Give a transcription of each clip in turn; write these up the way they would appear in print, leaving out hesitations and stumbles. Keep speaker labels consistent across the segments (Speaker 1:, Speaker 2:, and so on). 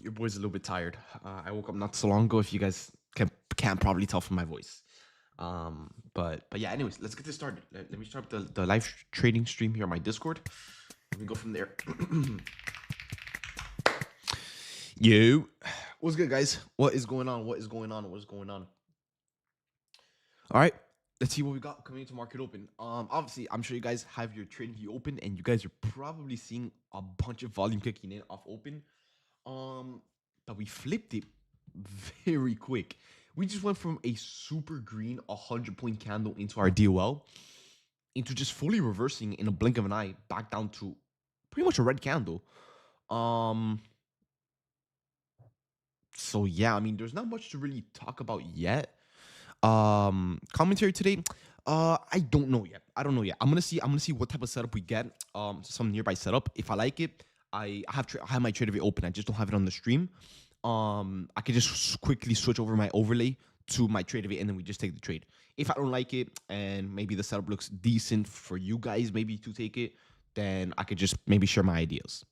Speaker 1: Your boy's a little bit tired. I woke up not so long ago. If you guys can't probably tell from my voice. But yeah. Anyways, let's get this started. Let me start the live trading stream here on my Discord. Let me go from there. Yo, what's good, guys? What is going on? What is going on? What is going on? All right, let's see what we got coming into market open. Obviously, I'm sure you guys have your trading view open, and you guys are probably seeing a bunch of volume kicking in off open. But we flipped it very quick. We just went from a super green 100-point candle into our DOL into just fully reversing in a blink of an eye back down to pretty much a red candle. So yeah, I mean, there's not much to really talk about yet. Commentary today. I don't know yet. I don't know yet. I'm gonna see what type of setup we get. Some nearby setup. If I like it, I have my TradeAway open. I just don't have it on the stream. I could just quickly switch over my overlay to my TradeAway, and then we just take the trade. If I don't like it, and maybe the setup looks decent for you guys, maybe to take it, then I could just maybe share my ideas.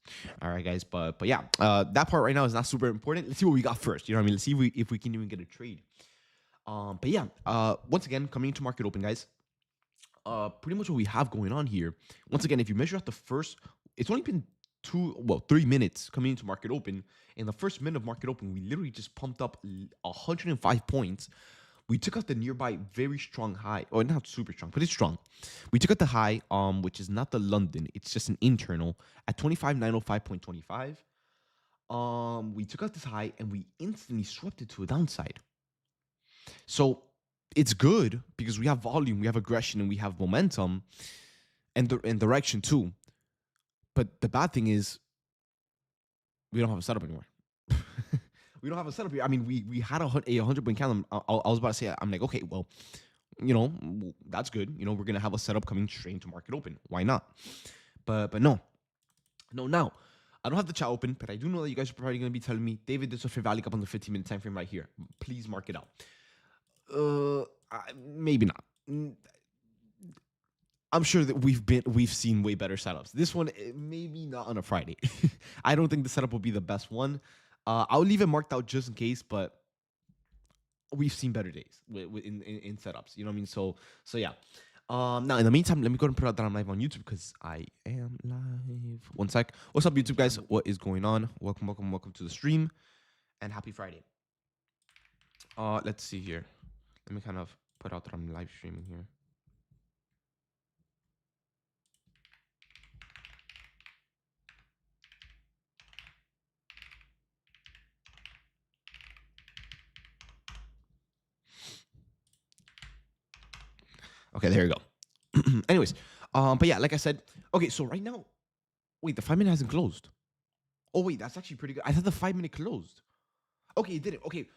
Speaker 1: All right, guys. But yeah, that part right now is not super important. Let's see what we got first. You know what I mean? Let's see if we can even get a trade. But yeah, once again, coming into market open, guys. Pretty much what we have going on here. Once again, if you measure out the first, it's only been 3 minutes coming into market open. In the first minute of market open, we literally just pumped up 105 points. We took out the nearby very strong high, or not super strong, but it's strong. We took out the high, which is not the London, it's just an internal at 25,905.25. We took out this high and we instantly swept it to a downside. So it's good because we have volume, we have aggression, and we have momentum and direction too. But the bad thing is we don't have a setup anymore. We don't have a setup here. I mean, we had a 100-point candle. I was about to say, I'm like, okay, well, you know, that's good. You know, we're gonna have a setup coming straight into market open. Why not? But no. Now I don't have the chat open, but I do know that you guys are probably gonna be telling me, David, there's a fair value up on the 15-minute time frame right here. Please mark it out. Maybe not. I'm sure that we've seen way better setups. This one, maybe not on a Friday. I don't think the setup will be the best one. I'll leave it marked out just in case, but we've seen better days in setups. You know what I mean? So yeah. Now in the meantime, let me go and put out that I'm live on YouTube because I am live. One sec. What's up, YouTube guys? What is going on? Welcome to the stream, and happy Friday. Let's see here. Let me kind of put out that I'm live streaming here. Okay, there you go. Anyways, but yeah, like I said, okay, so right now, wait, the 5 minute hasn't closed. Oh wait, that's actually pretty good. I thought the 5 minute closed. Okay, it did it. Okay,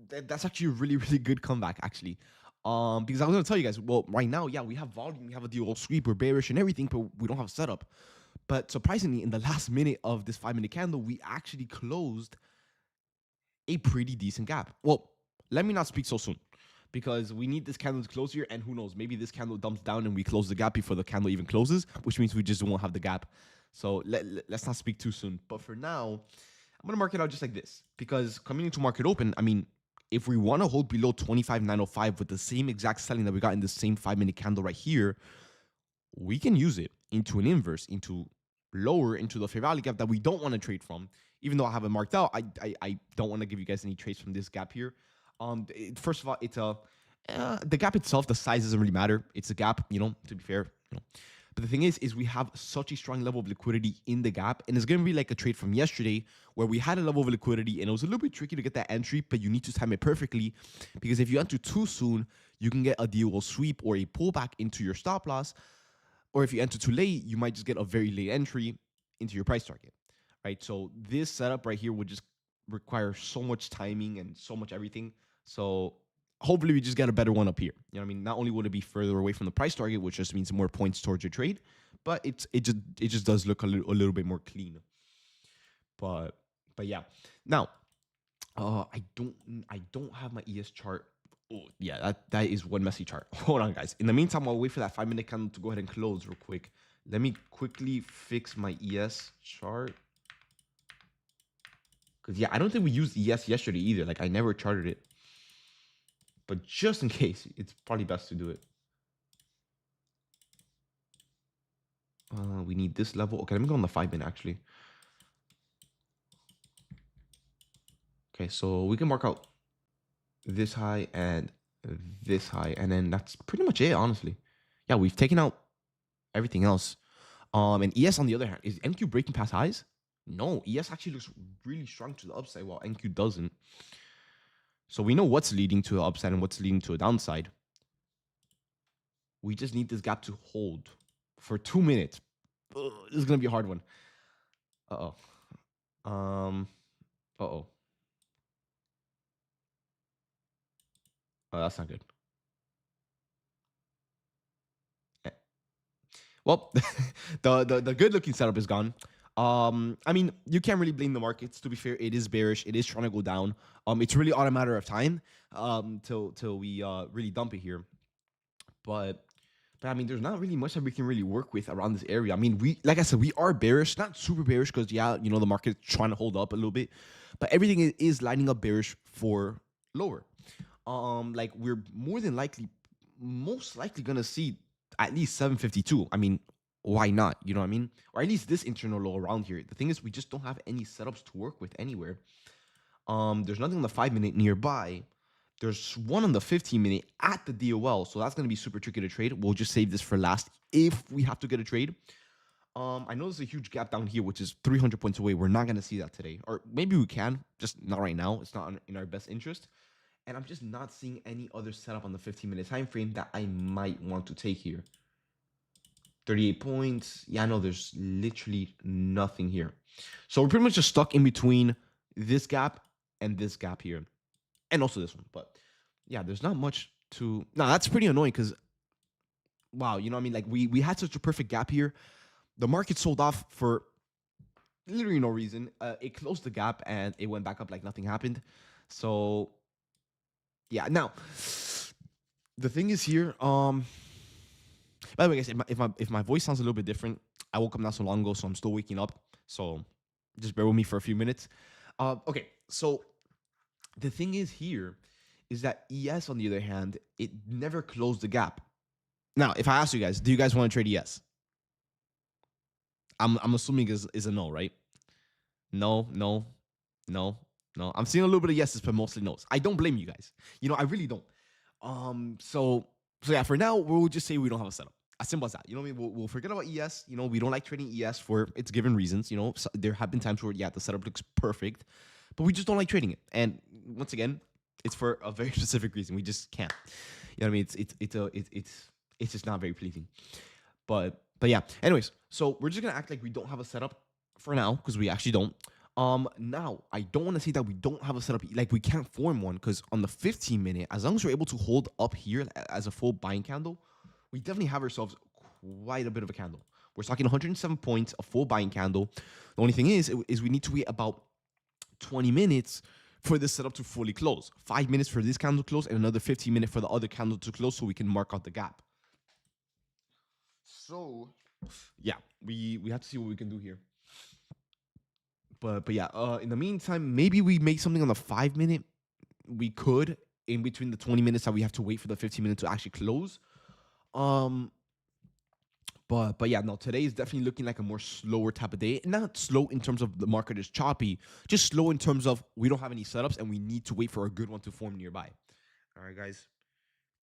Speaker 1: that's actually a really, really good comeback, actually. Because I was gonna tell you guys, well, right now, yeah, we have volume, we have a dual sweep, we're bearish and everything, but we don't have setup. But surprisingly, in the last minute of this 5 minute candle, we actually closed a pretty decent gap. Well, let me not speak so soon, because we need this candle to close here, and who knows, maybe this candle dumps down and we close the gap before the candle even closes, which means we just won't have the gap. So let's not speak too soon. But for now, I'm gonna mark it out just like this, because coming into market open, I mean, if we want to hold below 25,905 with the same exact selling that we got in the same 5 minute candle right here, we can use it into an inverse, into lower, into the fair value gap that we don't want to trade from. Even though I have it marked out, I don't want to give you guys any trades from this gap here. First of all, it's the gap itself, the size doesn't really matter. It's a gap, you know, to be fair, you know. But the thing is we have such a strong level of liquidity in the gap, and it's going to be like a trade from yesterday where we had a level of liquidity and it was a little bit tricky to get that entry, but you need to time it perfectly, because if you enter too soon, you can get a dual sweep or a pullback into your stop loss, or if you enter too late, you might just get a very late entry into your price target, right? So this setup right here would just require so much timing and so much everything. So hopefully we just get a better one up here. You know what I mean? Not only would it be further away from the price target, which just means more points towards your trade, but it just does look a little bit more clean. But yeah. Now, I don't have my ES chart. Oh yeah, that is one messy chart. Hold on, guys. In the meantime, I'll wait for that 5 minute candle to go ahead and close real quick. Let me quickly fix my ES chart. Because yeah, I don't think we used ES yesterday either. Like I never charted it. But just in case, it's probably best to do it. We need this level. Okay, let me go on the 5-minute actually. Okay, so we can mark out this high and this high, and then that's pretty much it, honestly. Yeah, we've taken out everything else. And ES on the other hand, is NQ breaking past highs? No, ES actually looks really strong to the upside while NQ doesn't. So we know what's leading to the upside and what's leading to a downside. We just need this gap to hold for 2 minutes. Ugh, this is gonna be a hard one. Uh-oh. Uh-oh. Oh, that's not good. Well, the good looking setup is gone. I mean, you can't really blame the markets. To be fair, it is bearish. It is trying to go down. It's really on a matter of time. Till we really dump it here. But I mean, there's not really much that we can really work with around this area. I mean, like I said, we are bearish, not super bearish because yeah, you know, the market's trying to hold up a little bit, but everything is lining up bearish for lower. Like we're most likely gonna see at least 752. I mean, why not? You know what I mean? Or at least this internal low around here. The thing is, we just don't have any setups to work with anywhere. There's nothing on the 5-minute nearby. There's one on the 15-minute at the DOL, so that's gonna be super tricky to trade. We'll just save this for last if we have to get a trade. I know there's a huge gap down here, which is 300 points away. We're not gonna see that today, or maybe we can, just not right now. It's not in our best interest. And I'm just not seeing any other setup on the 15-minute time frame that I might want to take here. 38 points. Yeah, no, there's literally nothing here. So we're pretty much just stuck in between this gap and this gap here. And also this one. But yeah, there's not much to... No, that's pretty annoying because, wow, you know what I mean? Like we had such a perfect gap here. The market sold off for literally no reason. It closed the gap and it went back up like nothing happened. So yeah, now the thing is here, by the way, guys, if my voice sounds a little bit different, I woke up not so long ago, so I'm still waking up. So just bear with me for a few minutes. Okay, so the thing is here is that ES, on the other hand, it never closed the gap. Now, if I ask you guys, do you guys want to trade ES? I'm assuming is a no, right? No, no, no, no. I'm seeing a little bit of yeses, but mostly no's. I don't blame you guys. You know, I really don't. So yeah, for now, we'll just say we don't have a setup. As simple as that. You know what I mean? We'll forget about ES. You know, we don't like trading ES for its given reasons. You know, so there have been times where, yeah, the setup looks perfect, but we just don't like trading it. And once again, it's for a very specific reason. We just can't. You know what I mean? It's just not very pleasing. But yeah. Anyways, so we're just gonna act like we don't have a setup for now because we actually don't. Now I don't want to say that we don't have a setup, like we can't form one, because on the 15-minute, as long as we're able to hold up here as a full buying candle, we definitely have ourselves quite a bit of a candle. We're talking 107 points, a full buying candle. The only thing is we need to wait about 20 minutes for this setup to fully close. 5 minutes for this candle to close and another 15 minutes for the other candle to close so we can mark out the gap. So yeah, we have to see what we can do here. But yeah, in the meantime, maybe we make something on the 5-minute. We could, in between the 20 minutes that we have to wait for the 15 minutes to actually close. But yeah, no, today is definitely looking like a more slower type of day. Not slow in terms of the market is choppy, just slow in terms of we don't have any setups and we need to wait for a good one to form nearby. All right, guys.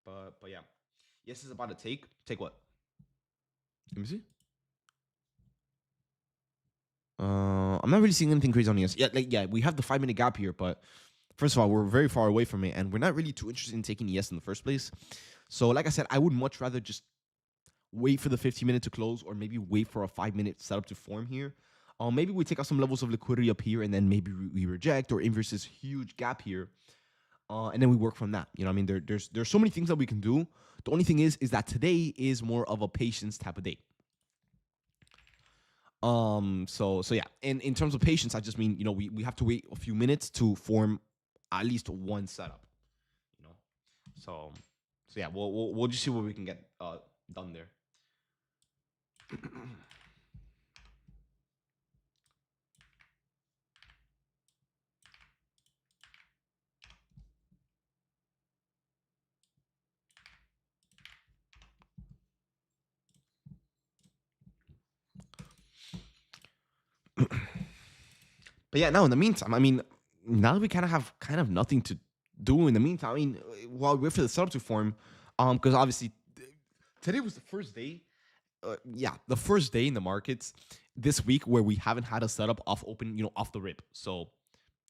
Speaker 1: But yeah, yes, is about to take what? Let me see. I'm not really seeing anything crazy on ES. Yeah, we have the 5-minute gap here, but first of all, we're very far away from it, and we're not really too interested in taking ES in the first place. So, like I said, I would much rather just wait for the 15-minute to close, or maybe wait for a 5-minute setup to form here. Maybe we take out some levels of liquidity up here, and then maybe we reject or inverse this huge gap here, and then we work from that. You know what I mean? There's so many things that we can do. The only thing is that today is more of a patience type of day. So yeah, and in terms of patience, I just mean, you know, we have to wait a few minutes to form at least one setup, you know. So yeah, we'll just see what we can get done there. But yeah, now in the meantime, I mean, now that we kind of have kind of nothing to do in the meantime, I mean, while we wait for the setup to form, because obviously today was the first day, yeah, the first day in the markets this week where we haven't had a setup off open, off the rip. So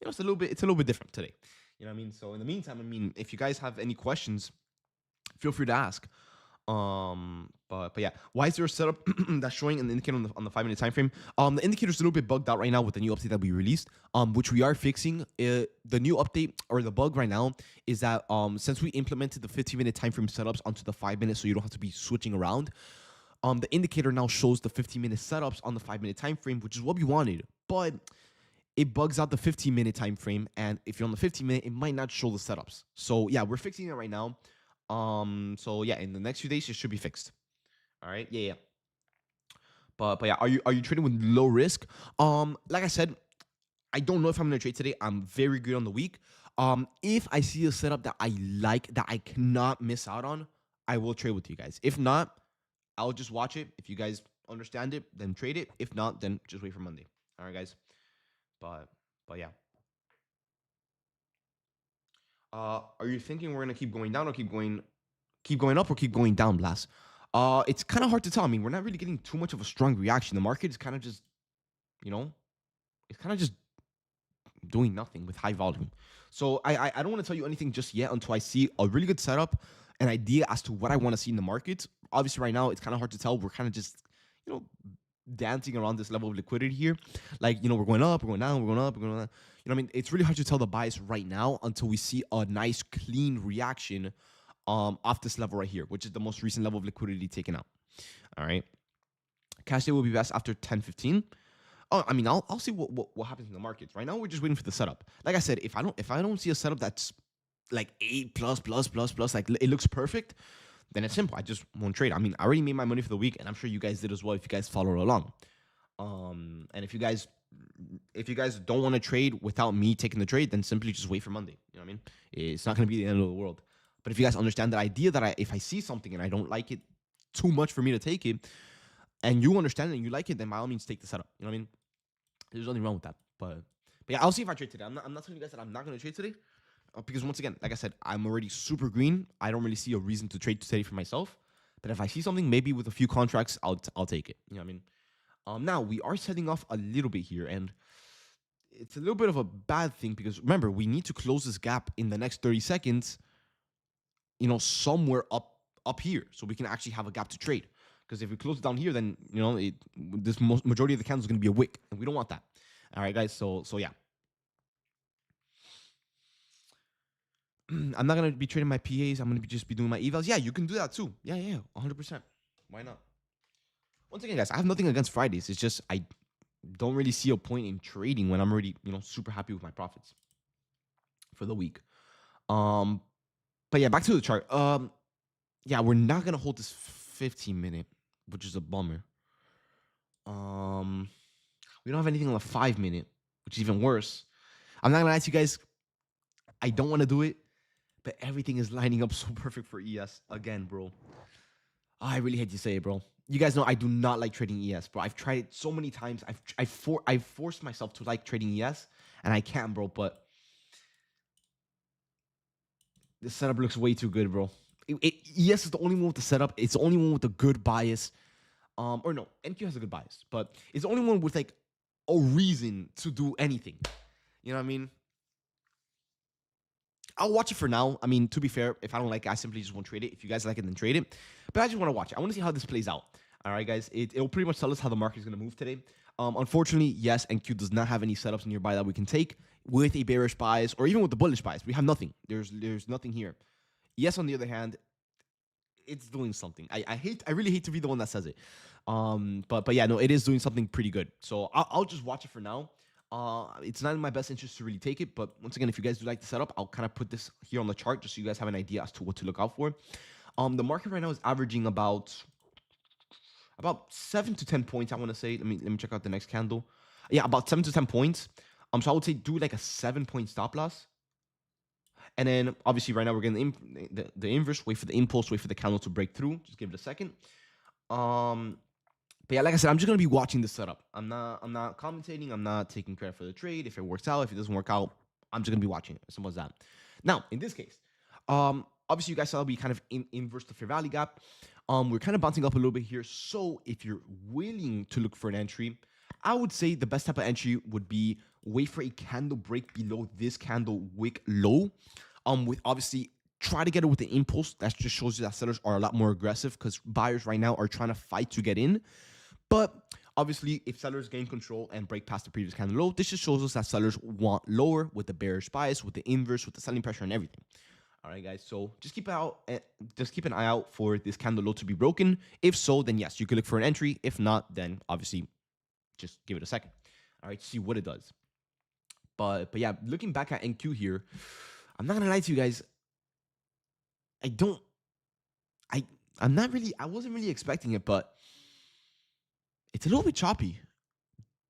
Speaker 1: it's a little bit different today. You know what I mean? So in the meantime, I mean, if you guys have any questions, feel free to ask. But yeah, why is there a setup that's showing an indicator on the 5 minute time frame? The indicator's a little bit bugged out right now with the new update that we released, which we are fixing. The new update or the bug right now is that since we implemented the 15-minute time frame setups onto the 5 minutes, so you don't have to be switching around. The indicator now shows the 15-minute setups on the 5 minute time frame, which is what we wanted, but it bugs out the 15-minute time frame, and if you're on the 15-minute, it might not show the setups. So yeah, we're fixing it right now. So yeah, in the next few days, it should be fixed. All right, yeah. But yeah, are you trading with low risk? Like I said, I don't know if I'm gonna trade today. I'm very good on the week. If I see a setup that I like that I cannot miss out on, I will trade with you guys. If not, I'll just watch it. If you guys understand it, then trade it. If not, then just wait for Monday. All right, guys. But yeah. Are you thinking we're gonna keep going down or keep going up or keep going down, Blast? It's kind of hard to tell. I mean, we're not really getting too much of a strong reaction. The market is kind of just, you know, it's kind of just doing nothing with high volume. So I don't want to tell you anything just yet until I see a really good setup, an idea as to what I want to see in the market. Obviously, right now it's kind of hard to tell. We're kind of just, you know, dancing around this level of liquidity here. Like, we're going up, we're going down, we're going up, we're going down. You know what I mean? It's really hard to tell the bias right now until we see a nice clean reaction off this level right here, which is the most recent level of liquidity taken out. All right. Cash day will be best after 10:15. Oh, I mean, I'll see what happens in the markets. Right now, we're just waiting for the setup. Like I said, if I don't see a setup that's like 8 plus plus plus plus, like it looks perfect, then it's simple. I just won't trade. I mean, I already made my money for the week, and I'm sure you guys did as well if you guys follow along. And if you guys don't want to trade without me taking the trade, then simply just wait for Monday. You know what I mean? It's not going to be the end of the world. But if you guys understand the idea that if I see something and I don't like it too much for me to take it, and you understand it and you like it, then by all means take the setup. You know what I mean? There's nothing wrong with that. But yeah, I'll see if I trade today. I'm not telling you guys that I'm not going to trade today. Because once again, like I said, I'm already super green. I don't really see a reason to trade today for myself. But if I see something, maybe with a few contracts, I'll take it. You know what I mean? Now we are setting off a little bit here, and it's a little bit of a bad thing because remember, we need to close this gap in the next 30 seconds. Somewhere up here, so we can actually have a gap to trade. Because if we close it down here, then this majority of the candle is going to be a wick, and we don't want that. All right, guys. So yeah. I'm not gonna be trading my PAs. I'm gonna just be doing my evals. Yeah, you can do that too. Yeah, 100%. Why not? Once again, guys, I have nothing against Fridays. It's just I don't really see a point in trading when I'm already, super happy with my profits for the week. But yeah, back to the chart. Yeah, we're not gonna hold this 15-minute, which is a bummer. We don't have anything on the 5-minute, which is even worse. I'm not gonna lie to you guys. I don't want to do it, but everything is lining up so perfect for ES again, bro. I really hate to say it, bro. You guys know I do not like trading ES, bro. I've tried it so many times. I've forced myself to like trading ES, and I can't, bro. But this setup looks way too good, bro. ES is the only one with the setup. It's the only one with a good bias. Or no, NQ has a good bias, but it's the only one with like a reason to do anything. You know what I mean? I'll watch it for now. I mean, to be fair, if I don't like it, I simply just won't trade it. If you guys like it, then trade it. But I just want to watch it. I want to see how this plays out. All right, guys. It'll pretty much tell us how the market is going to move today. Unfortunately, yes, NQ does not have any setups nearby that we can take with a bearish bias or even with the bullish bias. We have nothing. There's nothing here. Yes, on the other hand, it's doing something. I really hate to be the one that says it. But yeah, no, it is doing something pretty good. So I'll just watch it for now. It's not in my best interest to really take it, but once again, if you guys do like the setup, I'll kind of put this here on the chart just so you guys have an idea as to what to look out for. The market right now is averaging about 7 to 10 points. I want to say. Let me check out the next candle. Yeah, about 7 to 10 points. So I would say do like a 7-point stop loss. And then obviously right now we're getting the inverse. Wait for the impulse. Wait for the candle to break through. Just give it a second. But But yeah, like I said, I'm just gonna be watching the setup. I'm not commentating. I'm not taking credit for the trade. If it works out, if it doesn't work out, I'm just gonna be watching it. Simple as that. Now, in this case, obviously you guys saw we kind of inverse the fair value gap. We're kind of bouncing up a little bit here. So if you're willing to look for an entry, I would say the best type of entry would be wait for a candle break below this candle wick low. With obviously try to get it with the impulse. That just shows you that sellers are a lot more aggressive because buyers right now are trying to fight to get in. But obviously, if sellers gain control and break past the previous candle low, this just shows us that sellers want lower with the bearish bias, with the inverse, with the selling pressure and everything. All right, guys. So just keep an eye out for this candle low to be broken. If so, then yes, you could look for an entry. If not, then obviously just give it a second. All right, see what it does. But yeah, looking back at NQ here, I'm not gonna lie to you guys. I don't. I'm not really. I wasn't really expecting it, but it's a little bit choppy.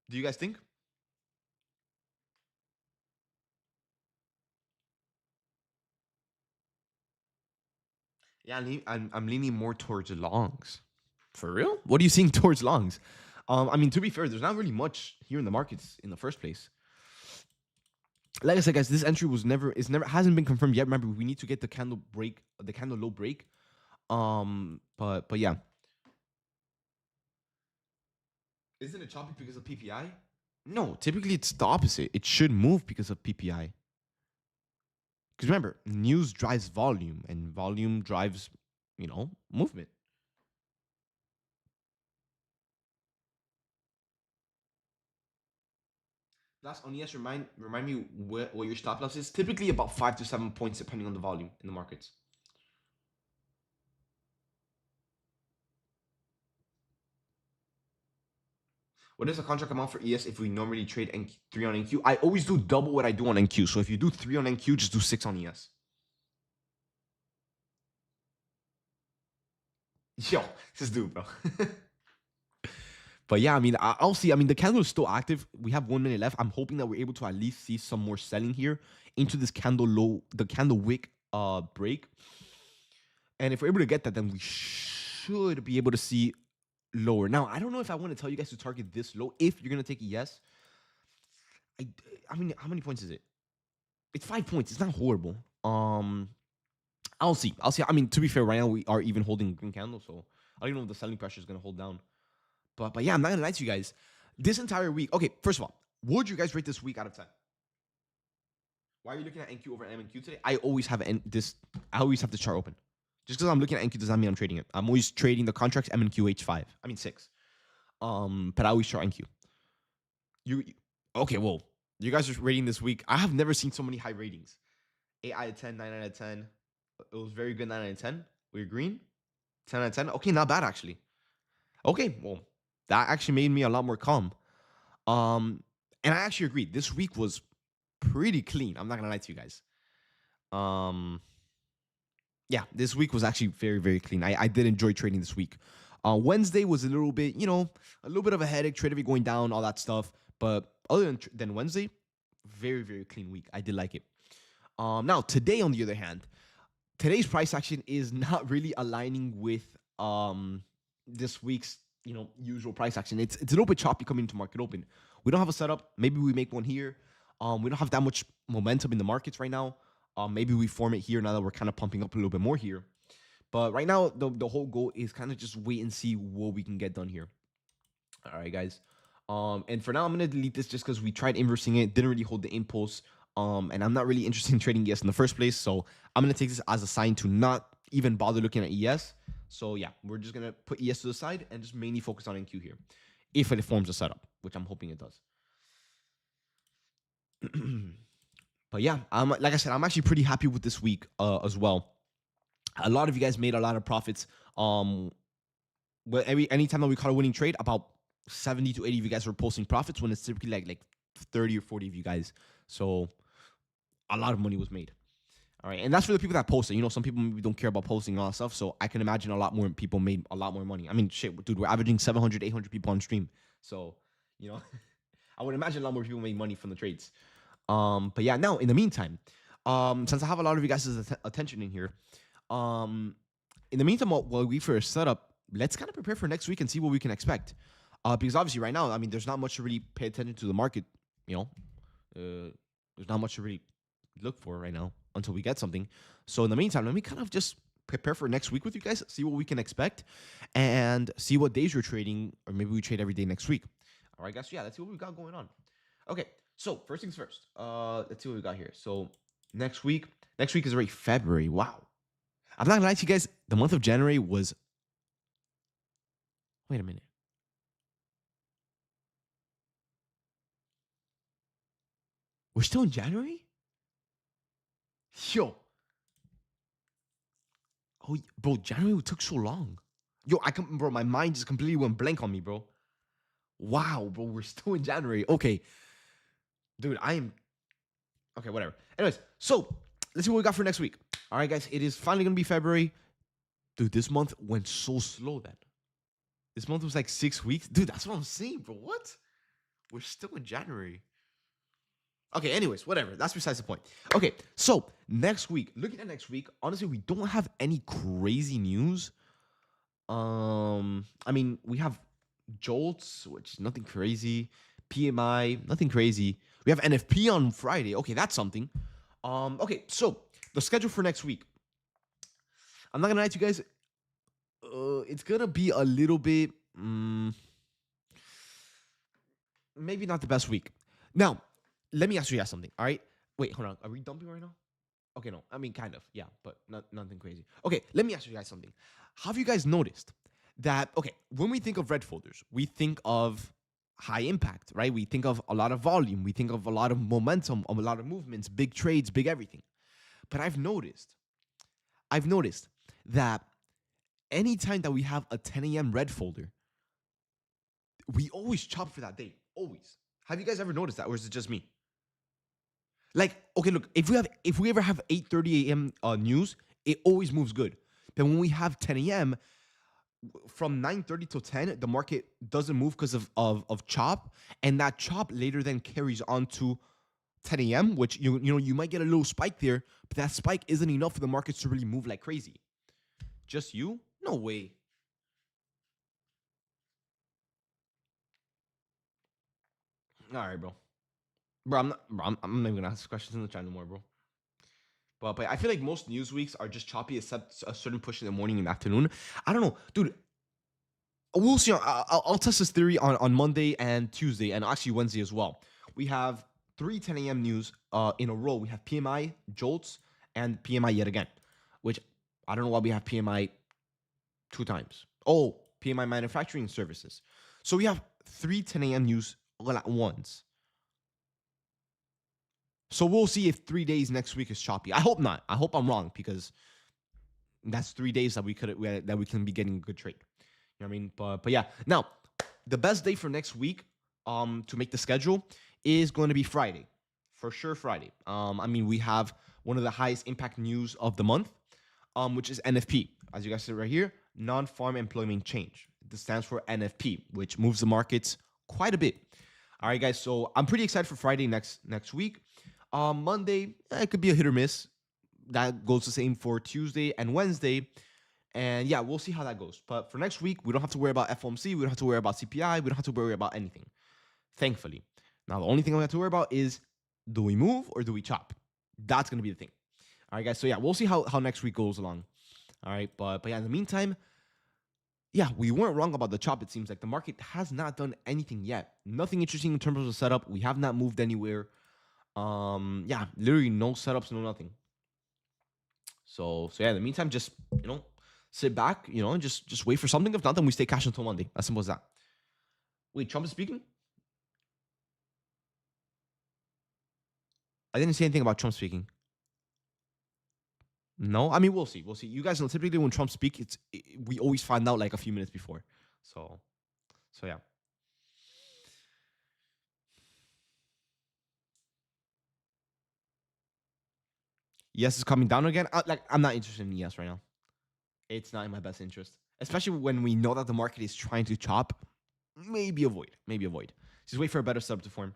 Speaker 1: Do you guys think? Yeah, I'm leaning more towards longs. For real? What are you seeing towards longs? I mean, to be fair, there's not really much here in the markets in the first place. Like I said, guys, this entry hasn't been confirmed yet. Remember, we need to get the candle low break. But yeah, isn't it choppy because of PPI? No, typically it's the opposite. It should move because of PPI. Because remember, news drives volume, and volume drives, movement. Last on yes, remind me what your stop loss is. Typically about 5 to 7 points, depending on the volume in the markets. What is the contract amount for ES if we normally trade 3 on NQ? I always do double what I do on NQ. So if you do 3 on NQ, just do 6 on ES. Yo, this is dude, bro. But yeah, I mean, I'll see. I mean, the candle is still active. We have 1 minute left. I'm hoping that we're able to at least see some more selling here into this candle low, the candle wick break. And if we're able to get that, then we should be able to see lower. Now, I don't know if I want to tell you guys to target this low if you're gonna take a yes. I mean, how many points is it? It's 5 points. It's not horrible. I'll see. I mean, to be fair, right now we are even holding green candle, so I don't even know if the selling pressure is gonna hold down. But yeah, I'm not gonna lie to you guys. This entire week, okay. First of all, would you guys rate this week out of 10? Why are you looking at NQ over MNQ today? I always have this. I always have this chart open. Just because I'm looking at NQ does not mean I'm trading it. I'm always trading the contracts MNQ H5. I mean 6. But I always chart NQ. You okay? Well, you guys are rating this week. I have never seen so many high ratings. 8 out of 10, 9 out of 10. It was very good. 9 out of 10. We're green. 10 out of 10. Okay, not bad actually. Okay, well, that actually made me a lot more calm. And I actually agree. This week was pretty clean. I'm not gonna lie to you guys. Yeah, this week was actually very, very clean. I did enjoy trading this week. Wednesday was a little bit, a little bit of a headache. Trade going down, all that stuff. But other than Wednesday, very, very clean week. I did like it. Now today, on the other hand, today's price action is not really aligning with this week's usual price action. It's a little bit choppy coming into market open. We don't have a setup. Maybe we make one here. We don't have that much momentum in the markets right now. Maybe we form it here now that we're kind of pumping up a little bit more here. But right now, the whole goal is kind of just wait and see what we can get done here. All right, guys. And for now, I'm gonna delete this just because we tried inversing it, didn't really hold the impulse. And I'm not really interested in trading ES in the first place, so I'm gonna take this as a sign to not even bother looking at ES. So yeah, we're just gonna put ES to the side and just mainly focus on NQ here, if it forms a setup, which I'm hoping it does. But yeah, like I said, I'm actually pretty happy with this week as well. A lot of you guys made a lot of profits. But anytime that we caught a winning trade, about 70 to 80 of you guys were posting profits when it's typically like 30 or 40 of you guys. So a lot of money was made. All right, and that's for the people that posted. Some people maybe don't care about posting and all that stuff. So I can imagine a lot more people made a lot more money. I mean, shit, dude, we're averaging 700, 800 people on stream. So, I would imagine a lot more people made money from the trades. But yeah, now in the meantime, since I have a lot of you guys' attention in here, in the meantime, while we first set up, let's kind of prepare for next week and see what we can expect. Because obviously, right now, I mean, there's not much to really pay attention to the market. You know, there's not much to really look for right now until we get something. So in the meantime, let me kind of just prepare for next week with you guys, see what we can expect, and see what days you're trading, or maybe we trade every day next week. All right, guys. So yeah, let's see what we got going on. Okay, so first things first. Let's see what we got here. So next week, is already February. Wow. I'm not gonna lie to you guys. The month of January was. Wait a minute. We're still in January? Yo. Oh, bro, January took so long. Yo, bro, my mind just completely went blank on me, bro. Wow, bro, we're still in January. Okay, dude, I am. Okay, whatever. Anyways, so let's see what we got for next week. All right, guys, it is finally gonna be February. Dude, this month went so slow then. This month was like 6 weeks. Dude, that's what I'm saying, bro. What? We're still in January. Okay, anyways, whatever. That's besides the point. Okay, so next week, looking at next week, honestly, we don't have any crazy news. I mean, we have Jolts, which is nothing crazy. PMI, nothing crazy. We have NFP on Friday. Okay, that's something. Okay, so the schedule for next week. I'm not gonna lie to you guys. It's gonna be a little bit, maybe not the best week. Now, let me ask you guys something. All right, wait, hold on. Are we dumping right now? Okay, no. I mean, kind of, yeah, but nothing crazy. Okay, let me ask you guys something. Have you guys noticed that, okay, when we think of red folders, we think of high impact, right? We think of a lot of volume. We think of a lot of momentum, of a lot of movements, big trades, big everything. But I've noticed that anytime that we have a 10 a.m. red folder, we always chop for that day. Always. Have you guys ever noticed that, or is it just me? Like, okay, look, if we ever have 8:30 a.m. News, it always moves good. But when we have 10 a.m. from 9:30 to 10, the market doesn't move because of chop, and that chop later then carries on to 10 a.m., which you might get a little spike there, but that spike isn't enough for the markets to really move like crazy. Just you? No way. All right, bro. Bro, I'm not even gonna ask questions in the chat anymore, bro. But I feel like most news weeks are just choppy, except a certain push in the morning and afternoon. I don't know, dude. We'll see. I'll test this theory on Monday and Tuesday, and actually Wednesday as well. We have three 10 a.m. news in a row. We have PMI, Jolts, and PMI yet again, which I don't know why we have PMI two times. Oh, PMI manufacturing services. So we have three 10 a.m. news all at once. So we'll see if 3 days next week is choppy. I hope not. I hope I'm wrong because that's 3 days that we can be getting a good trade. You know what I mean? But yeah. Now, the best day for next week to make the schedule is going to be Friday. For sure Friday. I mean, we have one of the highest impact news of the month, which is NFP. As you guys see right here, non-farm employment change. This stands for NFP, which moves the markets quite a bit. All right, guys. So I'm pretty excited for Friday next week. Monday, it could be a hit or miss. That goes the same for Tuesday and Wednesday. And yeah, we'll see how that goes. But for next week, we don't have to worry about FOMC. We don't have to worry about CPI. We don't have to worry about anything, thankfully. Now, the only thing we have to worry about is, do we move or do we chop? That's going to be the thing. All right, guys. So yeah, we'll see how next week goes along. All right. But yeah, in the meantime, yeah, we weren't wrong about the chop. It seems like the market has not done anything yet. Nothing interesting in terms of the setup. We have not moved anywhere. Yeah, literally no setups, no nothing. So yeah, in the meantime, just sit back, and just wait for something. If not, then we stay cash until Monday. As simple as that. Wait, Trump is speaking? I didn't say anything about Trump speaking. No, I mean we'll see. We'll see. You guys know typically when Trump speaks, we always find out like a few minutes before. So yeah. Yes is coming down again. I'm not interested in yes right now. It's not in my best interest, especially when we know that the market is trying to chop. Maybe avoid. Maybe avoid. Just wait for a better setup to form.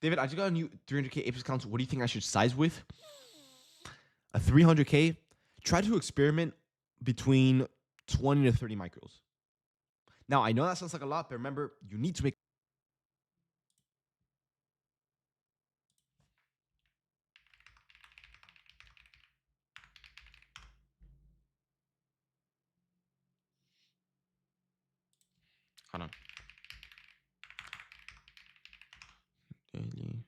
Speaker 1: David, I just got a new 300K Apex account. What do you think I should size with? A 300K. Try to experiment between 20 to 30 micros. Now, I know that sounds like a lot, but remember, you need to make. Hold on. Daily.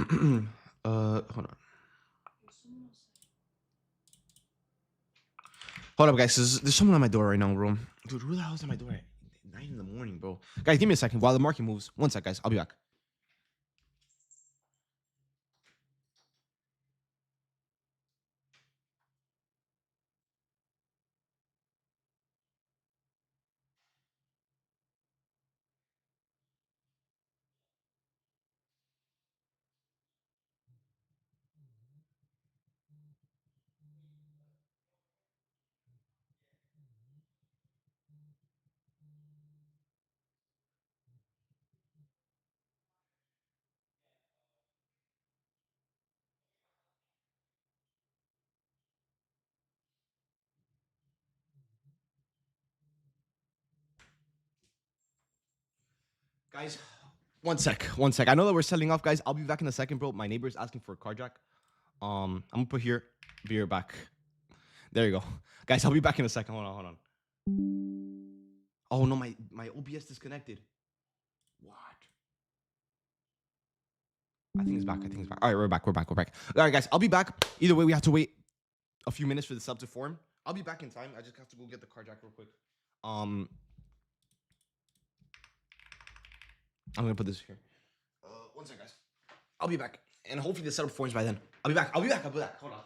Speaker 1: Hold on. Hold up, guys. There's someone at my door right now, bro. Dude, who the hell's at my door at 9 in the morning, bro? Guys, give me a second while the market moves. One sec, guys. I'll be back. Guys, one sec. One sec. I know that we're selling off, guys. I'll be back in a second, bro. My neighbor's asking for a car jack. I'm gonna put here. Be right back. There you go. Guys, I'll be back in a second. Hold on, hold on. Oh no, my OBS disconnected. What? I think it's back. I think it's back. All right, we're back. We're back. We're back. All right, guys. I'll be back. Either way, we have to wait a few minutes for the sub to form. I'll be back in time. I just have to go get the car jack real quick. I'm gonna put this here. One second, guys. I'll be back, and hopefully the setup forms by then. I'll be back. I'll be back. I'll be back. Hold on.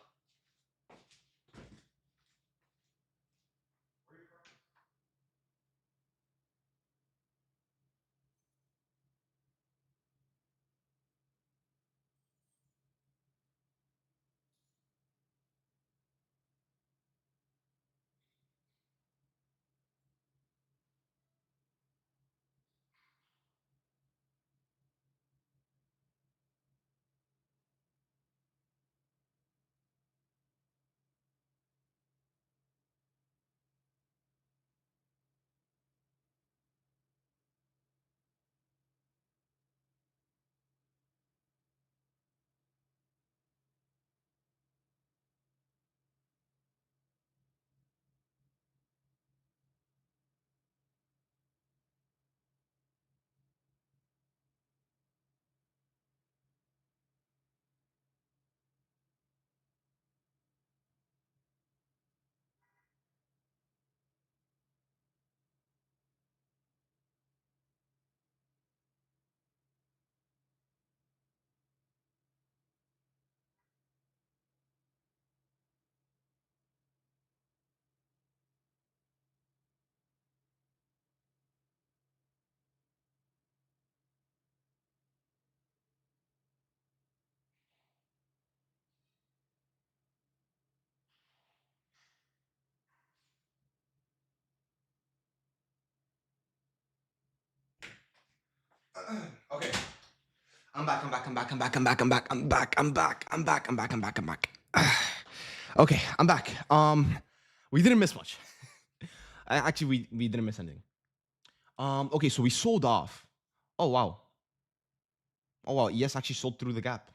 Speaker 1: Okay. I'm back. I'm back. I'm back. I'm back. I'm back. I'm back. I'm back. I'm back. I'm back. I'm back. I'm back. I'm back. Okay, I'm back. We didn't miss much. Actually, we didn't miss anything. Okay, so we sold off. Oh wow. Oh wow. Yes, actually sold through the gap.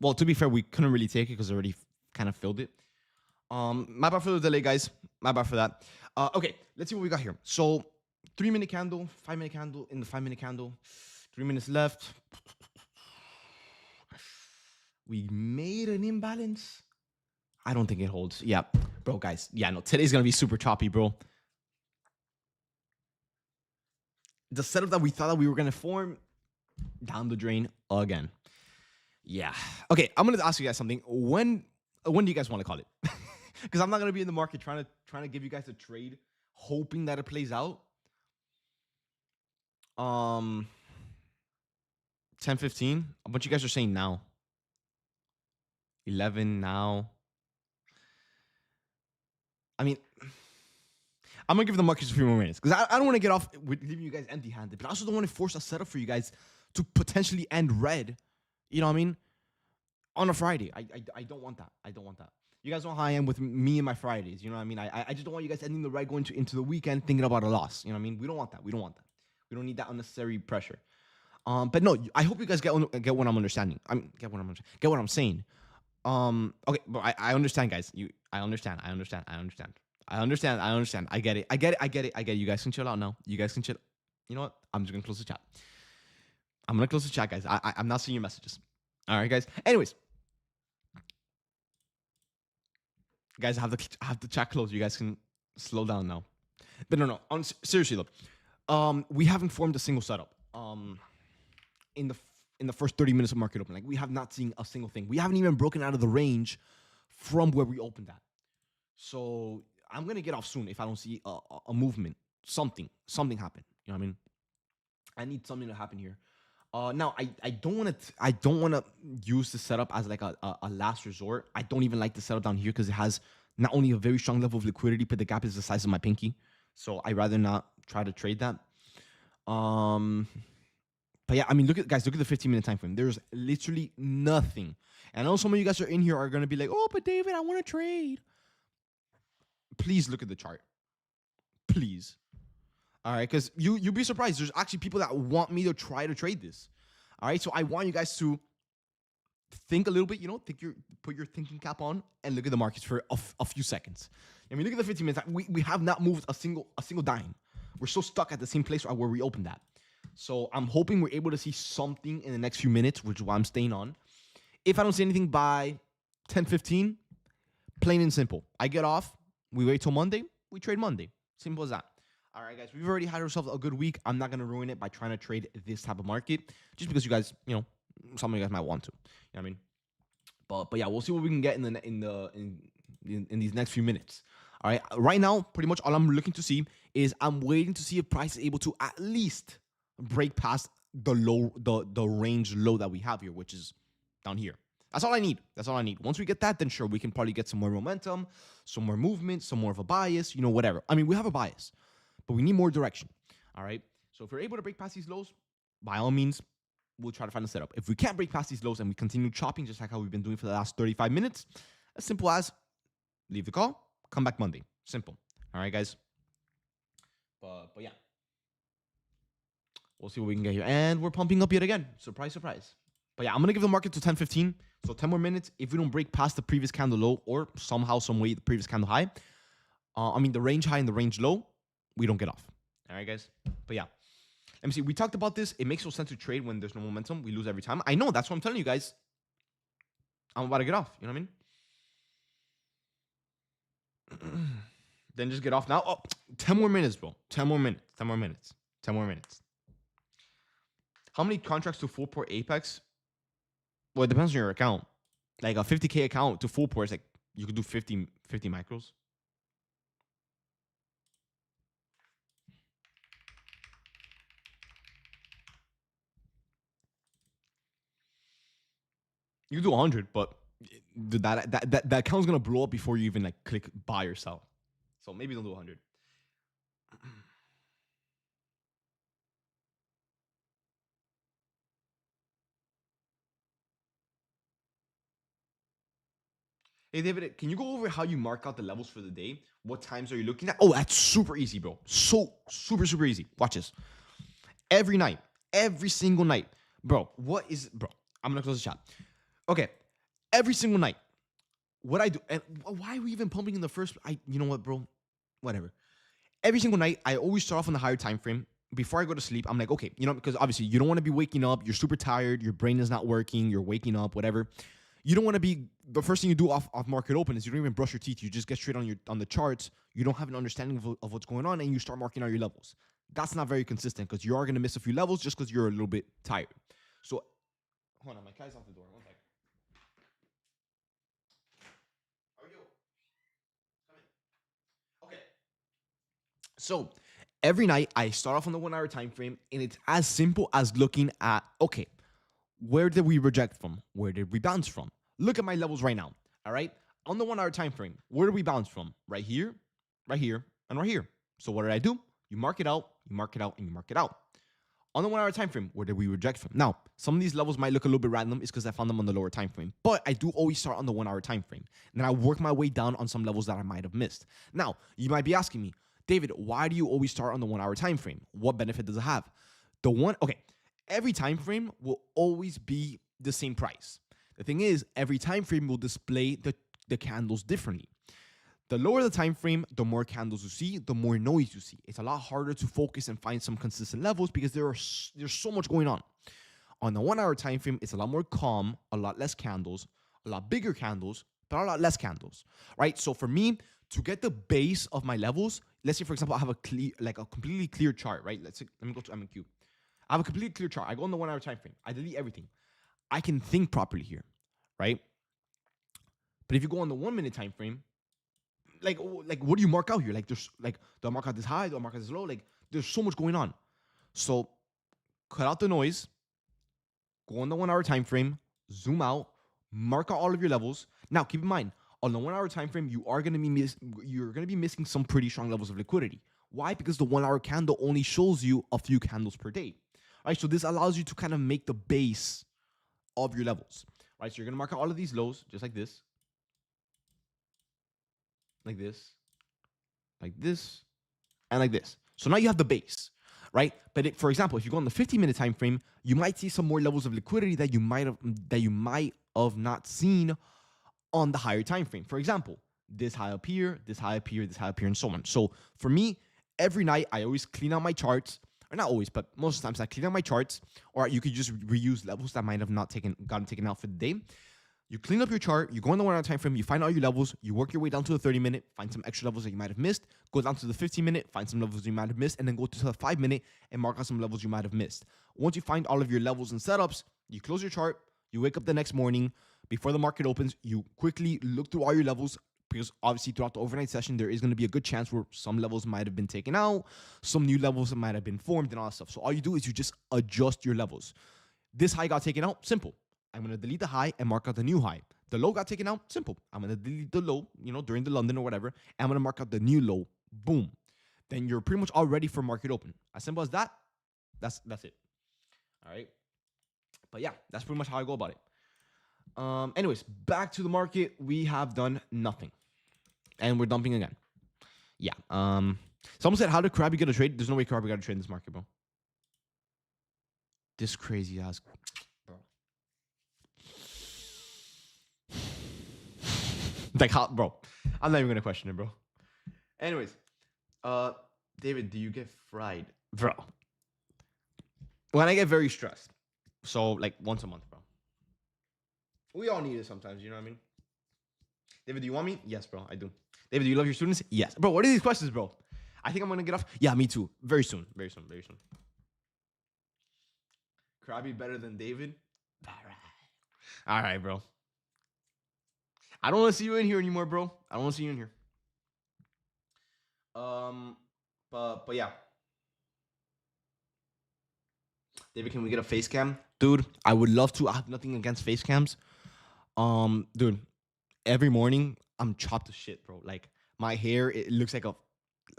Speaker 1: Well, to be fair, we couldn't really take it because it already kind of filled it. My bad for the delay, guys. My bad for that. Okay, let's see what we got here. So 3-minute candle, 5-minute candle, in the 5-minute candle. 3 minutes left. We made an imbalance. I don't think it holds. Yeah, bro, guys. Yeah, no, today's gonna be super choppy, bro. the setup that we thought that we were gonna form, down the drain again. Yeah. Okay, I'm gonna ask you guys something. When do you guys want to call it? Because I'm not gonna be in the market trying to give you guys a trade, hoping that it plays out. 10:15. A bunch of you guys are saying now. 11 now. I mean, I'm gonna give the markets a few more minutes because I don't want to get off with leaving you guys empty-handed, but I also don't want to force a setup for you guys to potentially end red. You know what I mean? On a Friday. I don't want that. I don't want that. You guys know how I am with me and my Fridays. You know what I mean? I just don't want you guys ending the red going into the weekend thinking about a loss. You know what I mean? We don't want that. We don't want that. We don't need that unnecessary pressure. But no, I hope you guys get what I'm understanding. Get what I'm saying. Okay, but I understand, guys. I understand. I get it. You guys can chill out now. You guys can chill. You know what? I'm just gonna close the chat. I'm gonna close the chat, guys. I'm not seeing your messages. All right, guys. Anyways, guys, I have the chat closed. You guys can slow down now. But no. Seriously, look. We haven't formed a single setup. In the first 30 minutes of market open, like we have not seen a single thing. We haven't even broken out of the range from where we opened at. So I'm gonna get off soon if I don't see a movement, something happen. You know what I mean? I need something to happen here. Now I don't want to use the setup as like a last resort. I don't even like the setup down here because it has not only a very strong level of liquidity, but the gap is the size of my pinky. So I rather not try to trade that. But yeah, I mean, look at the 15-minute time frame. There's literally nothing. And I know some of you guys are in here are gonna be like, oh, but David, I want to trade. Please look at the chart. Please. All right, because you'll be surprised. There's actually people that want me to try to trade this. All right, so I want you guys to think a little bit, put your thinking cap on and look at the markets for a few seconds. I mean, look at the 15 minutes. We have not moved a single dime. We're still stuck at the same place where we opened at. So I'm hoping we're able to see something in the next few minutes, which is why I'm staying on. If I don't see anything by 10:15, plain and simple, I get off. We wait till Monday. We trade Monday. Simple as that. All right, guys, we've already had ourselves a good week. I'm not going to ruin it by trying to trade this type of market just because you guys, some of you guys might want to. You know what I mean? But yeah, we'll see what we can get in these next few minutes. All right. Right now, pretty much all I'm looking to see is I'm waiting to see if price is able to at least break past the range low that we have here, which is down here. That's all I need. Once we get that, then sure, we can probably get some more momentum, some more movement, some more of a bias, whatever. I mean, we have a bias, but we need more direction. All right. So if we're able to break past these lows, by all means, we'll try to find a setup. If we can't break past these lows and we continue chopping just like how we've been doing for the last 35 minutes, as simple as leave the call, come back Monday. Simple. All right, guys. But yeah. We'll see what we can get here. And we're pumping up yet again. Surprise, surprise. But yeah, I'm going to give the market to 10:15. So 10 more minutes. If we don't break past the previous candle low or somehow, some way, the previous candle high, the range high and the range low, we don't get off. All right, guys? But yeah. Let me see. We talked about this. It makes no sense to trade when there's no momentum. We lose every time. I know. That's what I'm telling you guys. I'm about to get off. You know what I mean? Then just get off now. Oh, 10 more minutes, bro. 10 more minutes. How many contracts to full port Apex? Well, it depends on your account. Like a 50K account to full port is like you could do 50 micros. You could do 100, but that account's gonna blow up before you even like click buy or sell. So maybe don't do 100. Hey, David, can you go over how you mark out the levels for the day? What times are you looking at? Oh, that's super easy, bro. So super easy. Watch this. Every night, every single night. Bro, I'm gonna close the chat. Okay, every single night. What I do, and why are we even pumping in the first? You know what, bro? Whatever. Every single night, I always start off on the higher time frame. Before I go to sleep, I'm like, okay, because obviously you don't want to be waking up. You're super tired. Your brain is not working. You're waking up, whatever. You don't want to be, the first thing you do off market open is you don't even brush your teeth. You just get straight on the charts. You don't have an understanding of what's going on, and you start marking out your levels. that's not very consistent because you are going to miss a few levels just because you're a little bit tired. So, hold on, my cat's out the door. One second. How are you? Come in. Okay. So, every night I start off on the 1 hour time frame, and it's as simple as looking at, okay, where did we reject from? Where did we bounce from? Look at my levels right now. All right. On the 1 hour time frame, where did we bounce from? Right here, and right here. So what did I do? You mark it out, you mark it out, and you mark it out. On the 1 hour time frame, where did we reject from? Now, some of these levels might look a little bit random. It's because I found them on the lower time frame. But I do always start on the 1 hour time frame. And then I work my way down on some levels that I might have missed. Now, you might be asking me, David, why do you always start on the 1 hour time frame? What benefit does it have? Every time frame will always be the same price. The thing is, every time frame will display the candles differently. The lower the time frame, the more candles you see, the more noise you see. It's a lot harder to focus and find some consistent levels because there's so much going on. On the 1 hour time frame, it's a lot more calm, a lot less candles, a lot bigger candles, but a lot less candles, right? So for me, to get the base of my levels, let's say for example, I have a completely clear chart, right? Let me go to MQ. I have a completely clear chart. I go on the 1 hour time frame. I delete everything. I can think properly here, right? But if you go on the 1 minute time frame, like what do you mark out here? Like there's like, do I mark out this high? Do I mark out this low? Like there's so much going on. So cut out the noise, go on the 1 hour time frame, zoom out, mark out all of your levels. Now keep in mind, on the 1 hour time frame, you're gonna be missing some pretty strong levels of liquidity. Why? Because the 1 hour candle only shows you a few candles per day. Right? So this allows you to kind of make the base of your levels. Right? So you're gonna mark out all of these lows just like this. Like this, and like this. So now you have the base, right? But for example, if you go on the 15-minute time frame, you might see some more levels of liquidity that you might have not seen on the higher time frame. For example, this high up here, this high up here, this high up here, and so on. So for me, every night I always clean out my charts, or not always, but most of the times I clean out my charts, or you could just reuse levels that might have not gotten taken out for the day. You clean up your chart, you go on the 1 hour time frame, you find all your levels, you work your way down to the 30-minute, find some extra levels that you might have missed, go down to the 15-minute, find some levels you might have missed, and then go to the 5-minute and mark out some levels you might have missed. Once you find all of your levels and setups, you close your chart, you wake up the next morning, before the market opens, you quickly look through all your levels, because obviously throughout the overnight session, there is going to be a good chance where some levels might have been taken out, some new levels might have been formed, and all that stuff. So all you do is you just adjust your levels. This high got taken out, simple. I'm going to delete the high and mark out the new high. The low got taken out, simple. I'm going to delete the low, during the London or whatever, and I'm going to mark out the new low, boom. Then you're pretty much all ready for market open. As simple as that, that's it. All right. But yeah, that's pretty much how I go about it. Anyways, back to the market. We have done nothing. And we're dumping again. Yeah. Someone said, how did Krabby get a trade? There's no way Krabby got a trade in this market, bro. This crazy ass, bro. Like how, bro? I'm not even gonna question it, bro. Anyways, David, do you get fried, bro? When I get very stressed, so like once a month, bro. We all need it sometimes, you know what I mean? David, do you want me? Yes, bro, I do. David, do you love your students? Yes, bro. What are these questions, bro? I think I'm gonna get off. Yeah, me too. Very soon. Krabby better than David? All right, bro. I don't want to see you in here anymore, bro. I don't want to see you in here. But yeah. David, can we get a face cam? Dude, I would love to. I have nothing against face cams. Dude, every morning I'm chopped to shit, bro. Like my hair, it looks like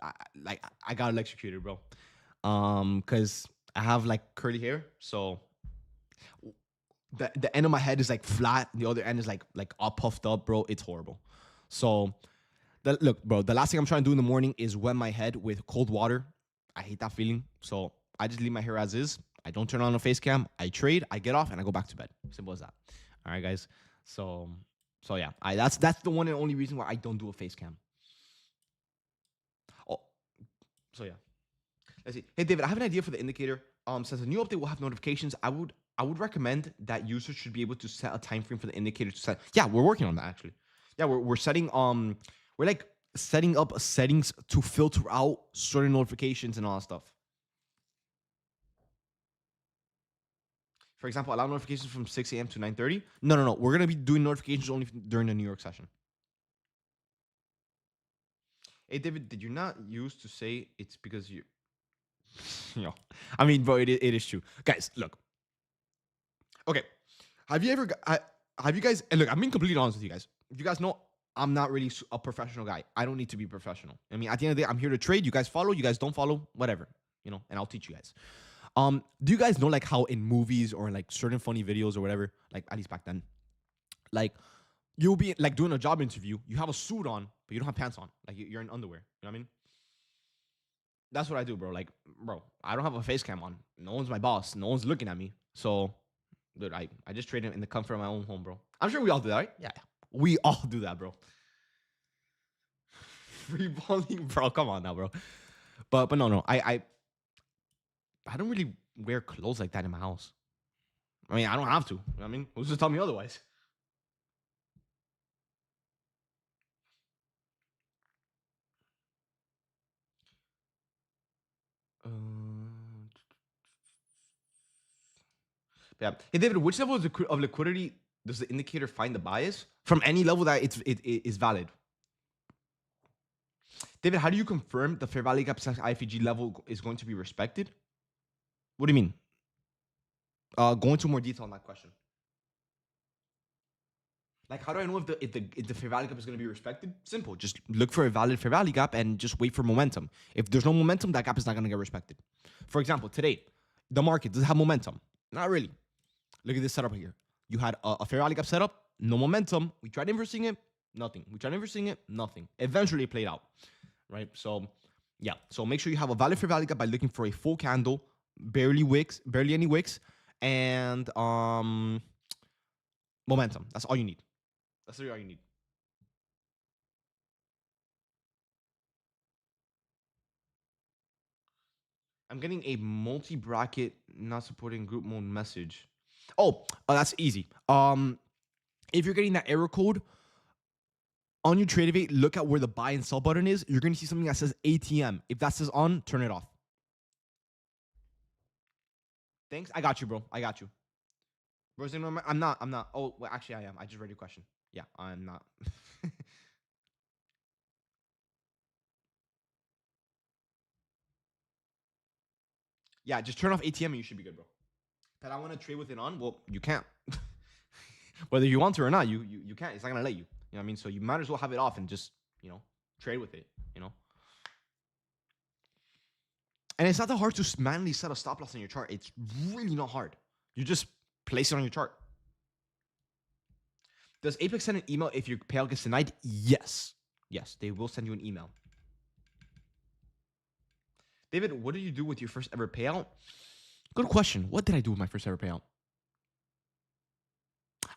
Speaker 1: I got electrocuted, bro. Cause I have like curly hair, so the end of my head is like flat, the other end is like all puffed up, bro. It's horrible. So look, bro, the last thing I'm trying to do in the morning is wet my head with cold water. I hate that feeling. So I just leave my hair as is. I don't turn on a face cam. I trade, I get off, and I go back to bed. Simple as that. All right, guys. So yeah, that's the one and only reason why I don't do a face cam. Oh, so yeah. Let's see. Hey, David, I have an idea for the indicator. Since the new update will have notifications, I would recommend that users should be able to set a time frame for the indicator to set. Yeah, we're working on that actually. Yeah, we're setting we're like setting up settings to filter out certain notifications and all that stuff. For example, allow notifications from 6 a.m. to 9:30. No. We're gonna be doing notifications only during the New York session. Hey, David, did you not used to say it's because you, you know, I mean, bro, it is true. Guys, look. Okay. Have you ever, have you guys, and look, I'm being completely honest with you guys. You guys know I'm not really a professional guy. I don't need to be professional. I mean, at the end of the day, I'm here to trade. You guys follow, you guys don't follow, whatever, and I'll teach you guys. Do you guys know like how in movies or like certain funny videos or whatever, like at least back then, like you'll be like doing a job interview, you have a suit on, but you don't have pants on. Like you're in underwear. You know what I mean? That's what I do, bro. Like, bro, I don't have a face cam on. No one's my boss. No one's looking at me. So, dude, I just trade in the comfort of my own home, bro. I'm sure we all do that, right? Yeah. We all do that, bro. Free balling, bro. Come on now, bro. But no. I don't really wear clothes like that in my house. I mean, I don't have to. You know what I mean, who's to tell me otherwise? Uh, yeah. Hey, David, which level of liquidity does the indicator find the bias? From any level that it is valid. David, how do you confirm the fair value gap / IFG level is going to be respected? What do you mean? Go into more detail on that question. Like, how do I know if the fair value gap is going to be respected? Simple. Just look for a valid fair value gap and just wait for momentum. If there's no momentum, that gap is not going to get respected. For example, today, the market does it have momentum? Not really. Look at this setup here. You had a fair value gap setup, no momentum. We tried inversing it, nothing. We tried inversing it, nothing. Eventually, it played out, right? So, yeah. So make sure you have a valid fair value gap by looking for a full candle, barely any wicks, and momentum. That's all you need. That's really all you need. I'm getting a multi-bracket not supporting group mode message. That's easy. If you're getting that error code on your Tradeovate, look at where the buy and sell button is. You're going to see something that says ATM. If that says on, turn it off. Thanks. I got you, bro. I got you. Rosen, I'm not. Oh, well, actually, I am. I just read your question. Yeah, I'm not. Yeah, just turn off ATM and you should be good, bro. But I want to trade with it on. Well, you can't. Whether you want to or not, you can't. It's not gonna let you. You know what I mean? So you might as well have it off and just trade with it. And it's not that hard to manually set a stop loss on your chart. It's really not hard. You just place it on your chart. Does Apex send an email if your payout gets denied? Yes. Yes, they will send you an email. David, what did you do with your first ever payout? Good question. What did I do with my first ever payout?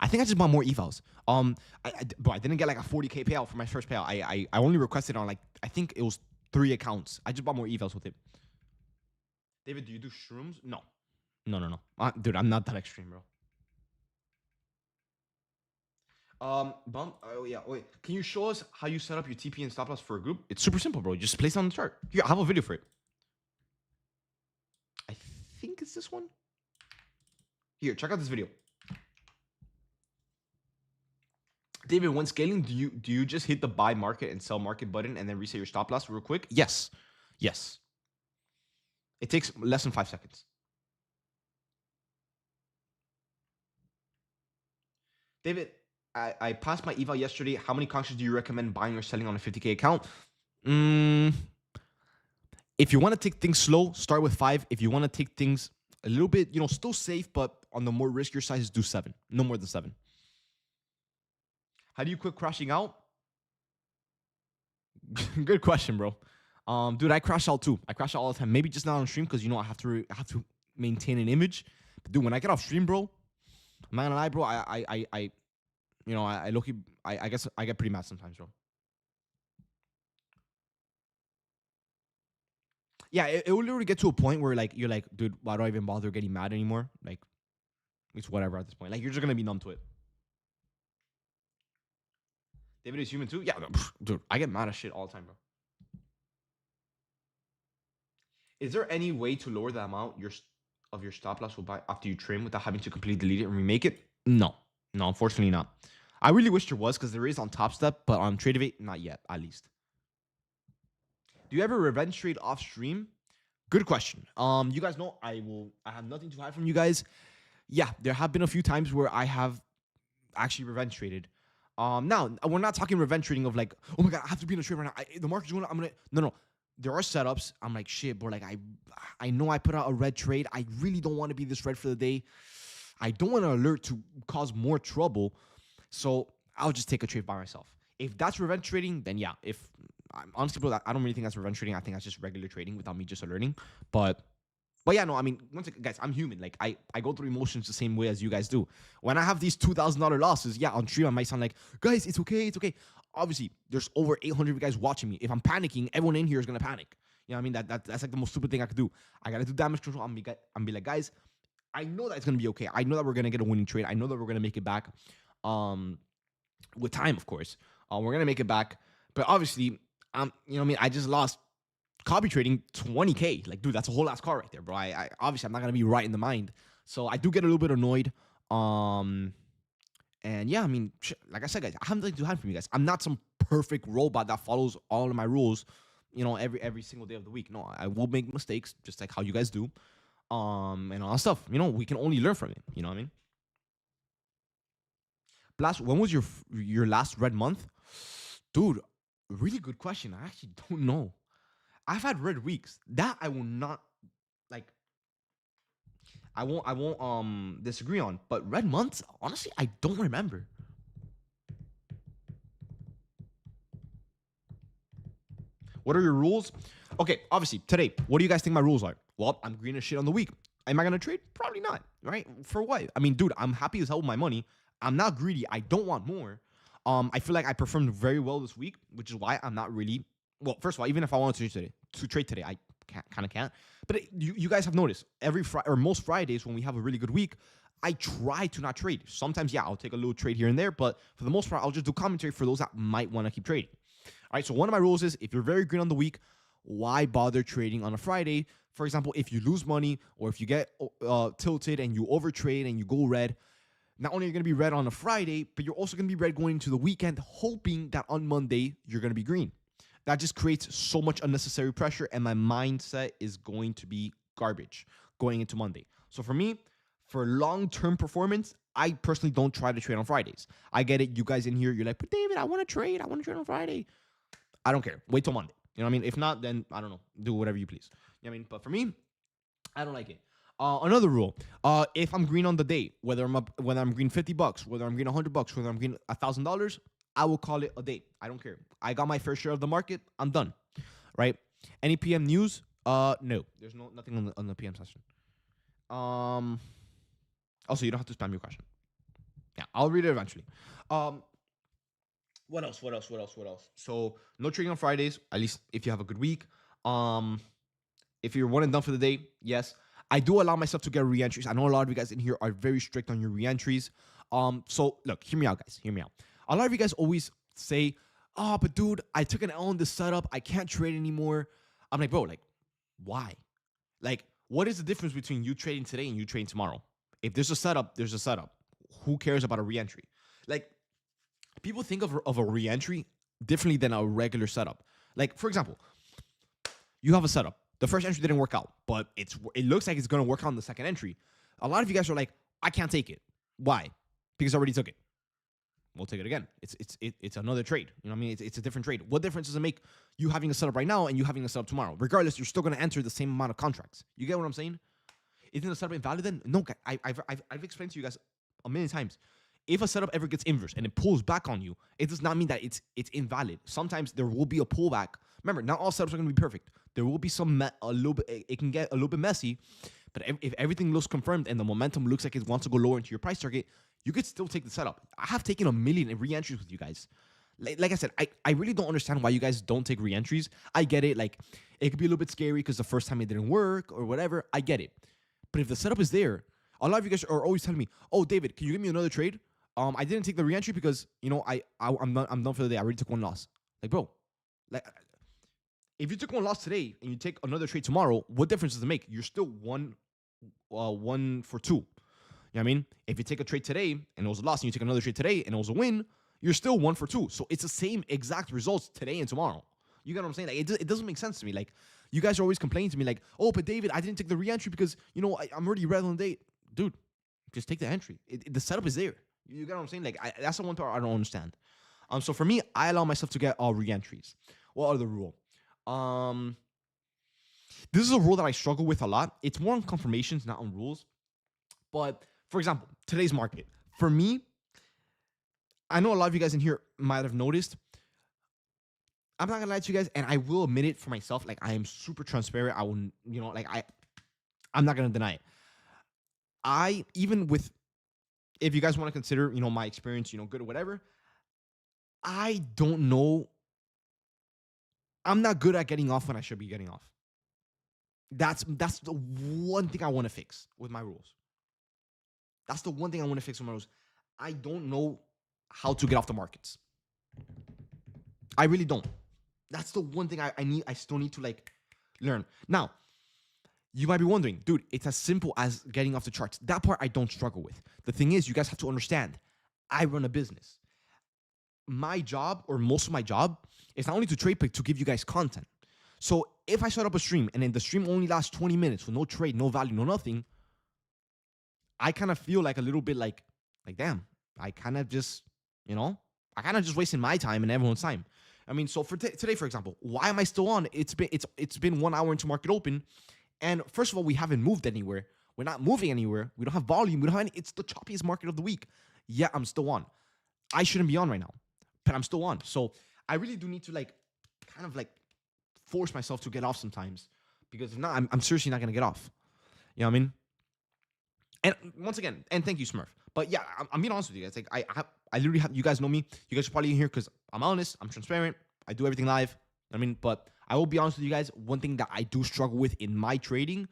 Speaker 1: I think I just bought more evals. But I didn't get like a 40K payout for my first payout. I only requested on I think it was 3 accounts. I just bought more evals with it. David, do you do shrooms? No. Dude, I'm not that extreme, bro. Oh yeah, wait. Can you show us how you set up your TP and stop loss for a group? It's super simple, bro. You just place it on the chart. Here, I have a video for it. I think it's this one. Here, check out this video. David, when scaling, do you just hit the buy market and sell market button and then reset your stop loss real quick? Yes. It takes less than 5 seconds. David, I passed my eval yesterday. How many contracts do you recommend buying or selling on a 50K account? If you want to take things slow, start with 5. If you want to take things a little bit, still safe, but on the more riskier size, do 7. No more than 7. How do you quit crashing out? Good question, bro. Dude, I crash out too. I crash out all the time. Maybe just not on stream because I have to maintain an image. But dude, when I get off stream, bro, I'm not gonna lie, bro. I guess I get pretty mad sometimes, bro. Yeah, it will literally get to a point where you're like, dude, why do I even bother getting mad anymore? Like, it's whatever at this point. Like, you're just gonna be numb to it. David is human too. Yeah, dude, I get mad at shit all the time, bro. Is there any way to lower the amount of your stop loss will buy after you trim without having to completely delete it and remake it? No, no, unfortunately not. I really wish there was because there is on Top Step, but on Tradeovate, not yet, at least. Do you ever revenge trade off stream? Good question. You guys know I have nothing to hide from you guys. Yeah, there have been a few times where I have actually revenge traded. Now we're not talking revenge trading of like, oh my god, I have to be in a trade right now. The market's going. I'm gonna no. There are setups. I'm like shit, bro. Like I know I put out a red trade. I really don't want to be this red for the day. I don't want to alert to cause more trouble. So I'll just take a trade by myself. If that's revenge trading, then yeah. If honestly, bro, I don't really think that's revenge trading. I think that's just regular trading without me just alerting. But yeah, no, I mean, once again, guys, I'm human. Like I go through emotions the same way as you guys do. When I have these $2,000 losses, yeah, on stream I might sound like, guys, it's okay, it's okay. Obviously, there's over 800 guys watching me. If I'm panicking, everyone in here is gonna panic. You know what I mean? That's like the most stupid thing I could do. I gotta do damage control. I'm be like, guys, I know that it's gonna be okay. I know that we're gonna get a winning trade. I know that we're gonna make it back. With time, of course. We're gonna make it back. But obviously, you know what I mean? I just lost copy trading 20K. Like, dude, that's a whole ass car right there, bro. I obviously I'm not gonna be right in the mind. So I do get a little bit annoyed. And yeah, I mean, like I said, guys, I have nothing to hide from you guys. I'm not some perfect robot that follows all of my rules, you know, every single day of the week. No, I will make mistakes, just like how you guys do. And all that stuff. You know, we can only learn from it. You know what I mean? Blast, when was your last red month? Dude, really good question. I actually don't know. I've had red weeks. That I will not like I won't disagree on. But red months, honestly, I don't remember. What are your rules? Okay, obviously, today, what do you guys think my rules are? Well, I'm green as shit on the week. Am I gonna trade? Probably not, right? For what? I mean, dude, I'm happy as hell with my money. I'm not greedy. I don't want more. I feel like I performed very well this week, which is why I'm not really. Well, first of all, even if I wanted to trade today, I kind of can't. But you guys have noticed every Friday or most Fridays when we have a really good week, I try to not trade. Sometimes, yeah, I'll take a little trade here and there, but for the most part, I'll just do commentary for those that might want to keep trading. All right, so one of my rules is if you're very green on the week, why bother trading on a Friday? For example, if you lose money or if you get tilted and you overtrade and you go red, not only are you going to be red on a Friday, but you're also going to be red going into the weekend, hoping that on Monday you're going to be green. That just creates so much unnecessary pressure, and my mindset is going to be garbage going into Monday. So for me, for long-term performance, I personally don't try to trade on Fridays. I get it. You guys in here, you're like, but David, I want to trade. I want to trade on Friday. I don't care. Wait till Monday. You know what I mean? If not, then I don't know. Do whatever you please. You know what I mean? But for me, I don't like it. Another rule: if I'm green on the day, whether I'm green $50, whether I'm green $100, whether I'm green $1,000, I will call it a day. I don't care. I got my fair share of the market. I'm done. Right? Any PM news? No. There's nothing on the PM session. Also, you don't have to spam your question. Yeah, I'll read it eventually. What else? What else? What else? What else? So no trading on Fridays, at least if you have a good week. If you're one and done for the day, yes. I do allow myself to get re-entries. I know a lot of you guys in here are very strict on your re-entries. So look, hear me out, guys. Hear me out. A lot of you guys always say, "Oh, but dude, I took an L on this setup. I can't trade anymore." I'm like, bro, like, why? Like, what is the difference between you trading today and you trading tomorrow? If there's a setup, there's a setup. Who cares about a re-entry? Like, people think of a re-entry differently than a regular setup. Like, for example, you have a setup. The first entry didn't work out, but it looks like it's going to work out on the second entry. A lot of you guys are like, I can't take it. Why? Because I already took it. We'll take it again. It's another trade. You know what I mean? It's a different trade. What difference does it make you having a setup right now and you having a setup tomorrow? Regardless, you're still going to enter the same amount of contracts. You get what I'm saying? Isn't the setup invalid then? No, I've explained to you guys a million times. If a setup ever gets inverse and it pulls back on you, it does not mean that it's invalid. Sometimes there will be a pullback. Remember, not all setups are going to be perfect. There will be a little bit. It can get a little bit messy, but if everything looks confirmed and the momentum looks like it wants to go lower into your price target, you could still take the setup. I have taken a million re-entries with you guys. Like I said, I really don't understand why you guys don't take re-entries. I get it. Like, it could be a little bit scary because the first time it didn't work or whatever. I get it. But if the setup is there, a lot of you guys are always telling me, "Oh, David, can you give me another trade?" I didn't take the re-entry because I'm done for the day. I already took one loss. Like, bro, like, if you took one loss today and you take another trade tomorrow, what difference does it make? You're still one 1 for 2. You know what I mean? If you take a trade today and it was a loss, and you take another trade today and it was a win, you're still 1 for 2. So it's the same exact results today and tomorrow. You get what I'm saying? Like it doesn't make sense to me. Like you guys are always complaining to me, like, oh, but David, I didn't take the re-entry because I'm already red on the date, dude. Just take the entry. The setup is there. You get what I'm saying? Like that's the one part I don't understand. So for me, I allow myself to get all re-entries. What are the rule? This is a rule that I struggle with a lot. It's more on confirmations, not on rules. But for example, today's market. For me, I know a lot of you guys in here might have noticed. I'm not gonna lie to you guys, and I will admit it for myself. Like I am super transparent. I will, I'm not gonna deny it. Even with, if you guys want to consider, my experience, good or whatever, I don't know. I'm not good at getting off when I should be getting off. That's the one thing I want to fix with my rules. That's the one thing I want to fix with my rules. I don't know how to get off the markets. I really don't. That's the one thing I still need to learn. Now, you might be wondering, dude, it's as simple as getting off the charts. That part I don't struggle with. The thing is, you guys have to understand, I run a business. My job, or most of my job, is not only to trade, but to give you guys content. So if I set up a stream and then the stream only lasts 20 minutes with no trade, no value, no nothing, I kind of feel like a little bit like damn, I kind of just, wasting my time and everyone's time. I mean, so for today, for example, why am I still on? It's been 1 hour into market open. And first of all, we haven't moved anywhere. We're not moving anywhere. We don't have volume. We don't have any. It's the choppiest market of the week. Yeah, I'm still on. I shouldn't be on right now, but I'm still on. So I really do need to force myself to get off sometimes, because if not, I'm seriously not gonna get off. You know what I mean? And once again, and thank you, Smurf. But yeah, I'm being honest with you guys. Like I literally have, you guys know me. You guys are probably in here because I'm honest. I'm transparent. I do everything live. I mean, but I will be honest with you guys. One thing that I do struggle with in my trading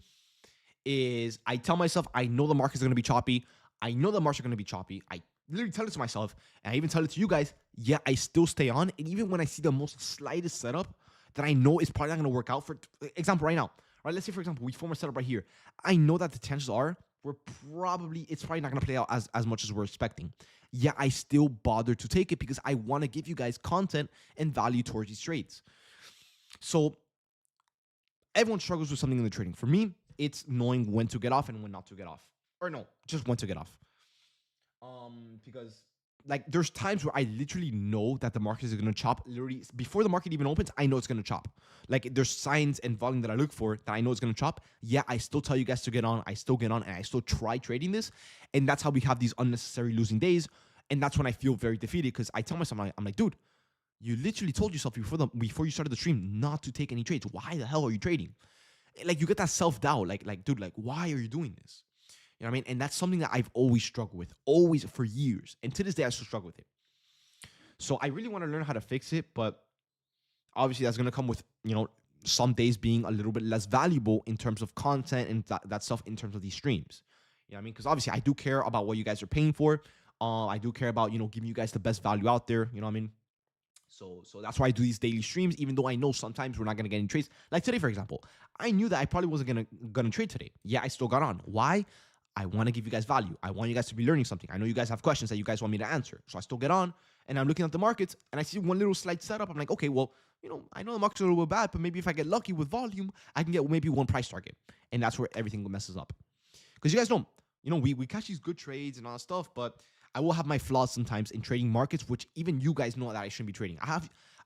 Speaker 1: is I tell myself, I know the markets are going to be choppy. I know the markets are going to be choppy. I literally tell it to myself, and I even tell it to you guys. Yeah, I still stay on. And even when I see the most slightest setup that I know is probably not going to work out, for example, right now, right? Let's say, for example, we form a setup right here. I know that the chances are it's probably not going to play out as much as we're expecting. Yeah, I still bother to take it because I want to give you guys content and value towards these trades. So everyone struggles with something in the trading. For me, it's knowing when to get off and when not to get off. Or no, just when to get off. Because there's times where I literally know that the market is going to chop. Literally, before the market even opens, I know it's going to chop. There's signs and volume that I look for that I know it's going to chop. Yeah, I still tell you guys to get on. I still get on, and I still try trading this. And that's how we have these unnecessary losing days. And that's when I feel very defeated, because I tell myself, I'm like, dude, you literally told yourself before you started the stream not to take any trades. Why the hell are you trading? You get that self-doubt. Dude, why are you doing this? You know what I mean? And that's something that I've always struggled with, always, for years. And to this day, I still struggle with it. So I really want to learn how to fix it, but obviously that's going to come with, some days being a little bit less valuable in terms of content and that stuff in terms of these streams. You know what I mean? Because obviously I do care about what you guys are paying for. I do care about, giving you guys the best value out there. You know what I mean? So that's why I do these daily streams, even though I know sometimes we're not going to get any trades. Like today, for example, I knew that I probably wasn't gonna trade today. Yeah, I still got on. Why? I want to give you guys value. I want you guys to be learning something. I know you guys have questions that you guys want me to answer. So I still get on, and I'm looking at the markets, and I see one little slight setup. I'm like, okay, well, I know the markets are a little bit bad, but maybe if I get lucky with volume, I can get maybe one price target. And that's where everything messes up. Because you guys know, we catch these good trades and all that stuff, but I will have my flaws sometimes in trading markets, which even you guys know that I shouldn't be trading.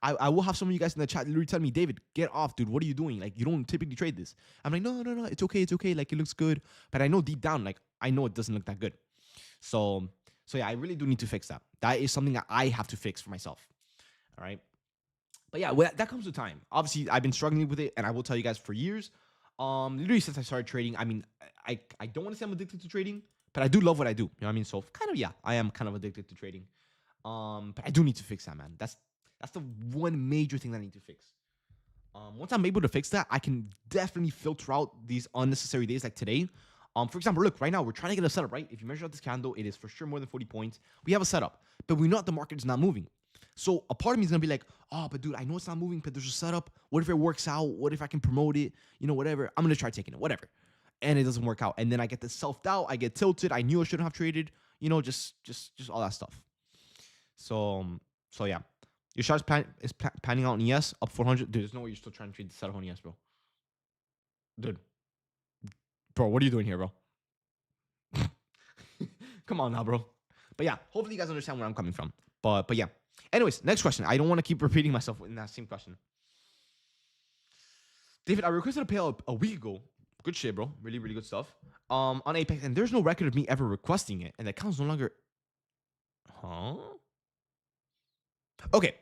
Speaker 1: I will have some of you guys in the chat literally tell me, David, get off, dude. What are you doing? You don't typically trade this. I'm like, no, it's okay. It looks good. But I know deep down, I know it doesn't look that good. So yeah, I really do need to fix that. That is something that I have to fix for myself. All right. But yeah, that comes with time. Obviously, I've been struggling with it, and I will tell you guys for years. Literally since I started trading, I mean, I don't want to say I'm addicted to trading, but I do love what I do. You know what I mean? So kind of, yeah, I am kind of addicted to trading. But I do need to fix that, man. That's the one major thing that I need to fix. Once I'm able to fix that, I can definitely filter out these unnecessary days like today. For example, look, right now, we're trying to get a setup, right? If you measure out this candle, it is for sure more than 40 points. We have a setup, but we know that the market is not moving. So a part of me is going to be like, oh, but dude, I know it's not moving, but there's a setup. What if it works out? What if I can promote it? Whatever. I'm going to try taking it, whatever. and it doesn't work out. And then I get this self-doubt, I get tilted, I knew I shouldn't have traded, just all that stuff. So yeah. Your shot is panning out in ES up 400. Dude, there's no way you're still trying to trade the setup on ES, bro. Dude. Bro, what are you doing here, bro? Come on now, bro. But yeah, hopefully you guys understand where I'm coming from. But yeah. Anyways, next question. I don't want to keep repeating myself in that same question. David, I requested a payout a week ago. Good shit, bro. Really, really good stuff. On Apex, and there's no record of me ever requesting it, and the account's no longer. Huh? Okay.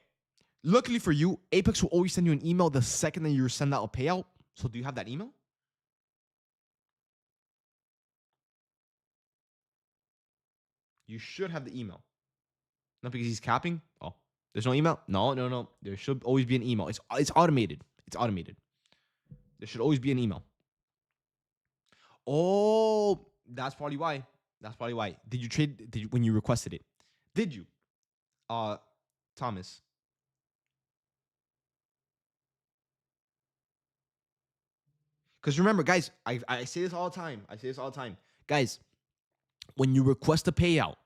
Speaker 1: Luckily for you, Apex will always send you an email the second that you send out a payout. So do you have that email? You should have the email. Not because he's capping. Oh, there's no email? No. There should always be an email. It's automated. It's automated. There should always be an email. Oh, that's probably why. That's probably why. Did you trade when you requested it? Did you? Thomas. Because remember, guys, I say this all the time. Guys, when you request a payout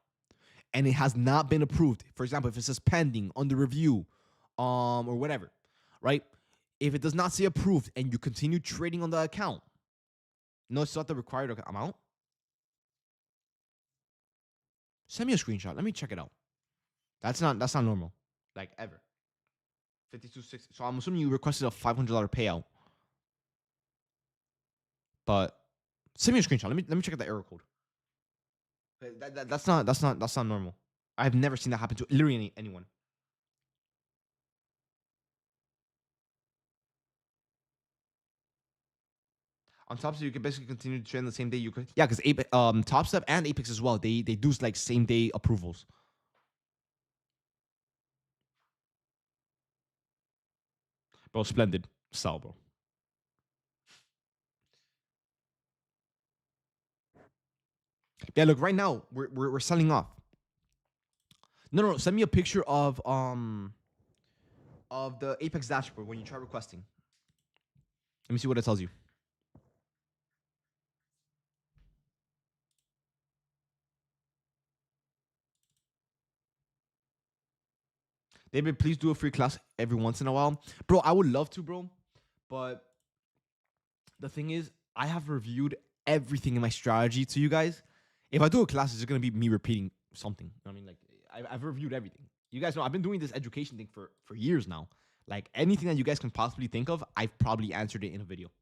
Speaker 1: and it has not been approved, for example, if it says pending, under review, or whatever, right? If it does not say approved and you continue trading on the account, no, it's not the required amount. Send me a screenshot. Let me check it out. That's not normal, like ever. 52.60. So I'm assuming you requested a $500 payout, but send me a screenshot. Let me check out the error code. That's not normal. I've never seen that happen to literally anyone. On Top Step, you can basically continue to trade the same day. You could, yeah, because Top Step and Apex as well. They do like same day approvals. Bro, splendid. Sell, bro. Yeah, look, right now we're selling off. No. Send me a picture of the Apex dashboard when you try requesting. Let me see what it tells you. David, please do a free class every once in a while. Bro, I would love to, bro. But the thing is, I have reviewed everything in my strategy to you guys. If I do a class, it's just going to be me repeating something. I mean, like, I've reviewed everything. You guys know I've been doing this education thing for years now. Like, anything that you guys can possibly think of, I've probably answered it in a video.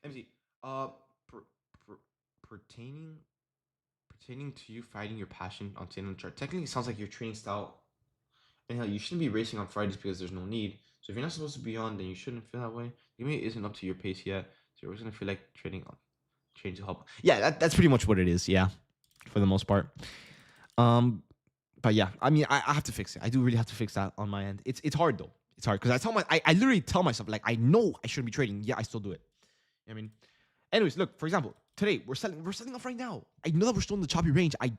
Speaker 1: Let me see. Pertaining to you fighting your passion on standing on the chart. Technically, it sounds like your training style. Anyhow, you shouldn't be racing on Fridays because there's no need. So if you're not supposed to be on, then you shouldn't feel that way. Maybe it isn't up to your pace yet. So you're always gonna feel like trading on change to help. Yeah, that's pretty much what it is. Yeah, for the most part. But yeah, I mean, I have to fix it. I do really have to fix that on my end. It's hard though. It's hard because I literally tell myself like I know I shouldn't be trading. Yeah, I still do it. You know what I mean, anyways, look, for example, today we're selling off right now. I know that we're still in the choppy range. I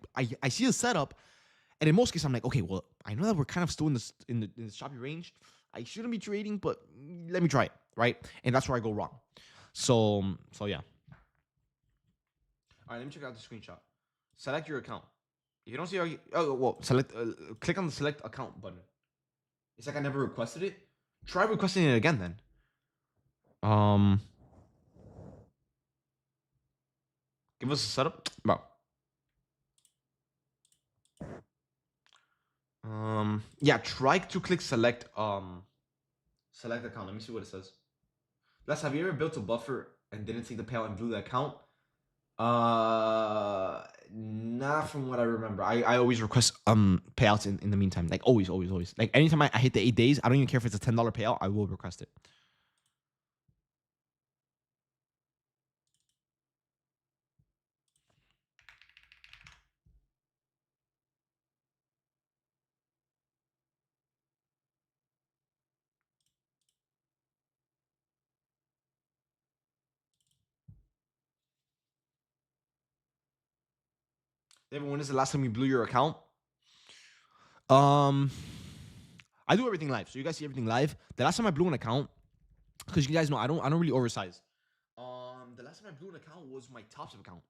Speaker 1: see the setup, and in most cases I'm like, okay, well, I know that we're kind of still in the choppy range. I shouldn't be trading, but let me try it, right? And that's where I go wrong. So yeah. All right, let me check out the screenshot. Select your account. If you don't see, click on the select account button. It's like I never requested it. Try requesting it again then. Give us a setup, bro. Yeah, try to click select account. Let me see what it says. Les, have you ever built a buffer and didn't take the payout and blew the account? Not from what I remember. I always request payouts in the meantime. Like always. Like anytime I hit the 8 days, I don't even care if it's a $10 payout, I will request it. David, when is the last time you blew your account? I do everything live, so you guys see everything live. The last time I blew an account, because you guys know I don't really oversize. last time I blew an account was my Top Step account.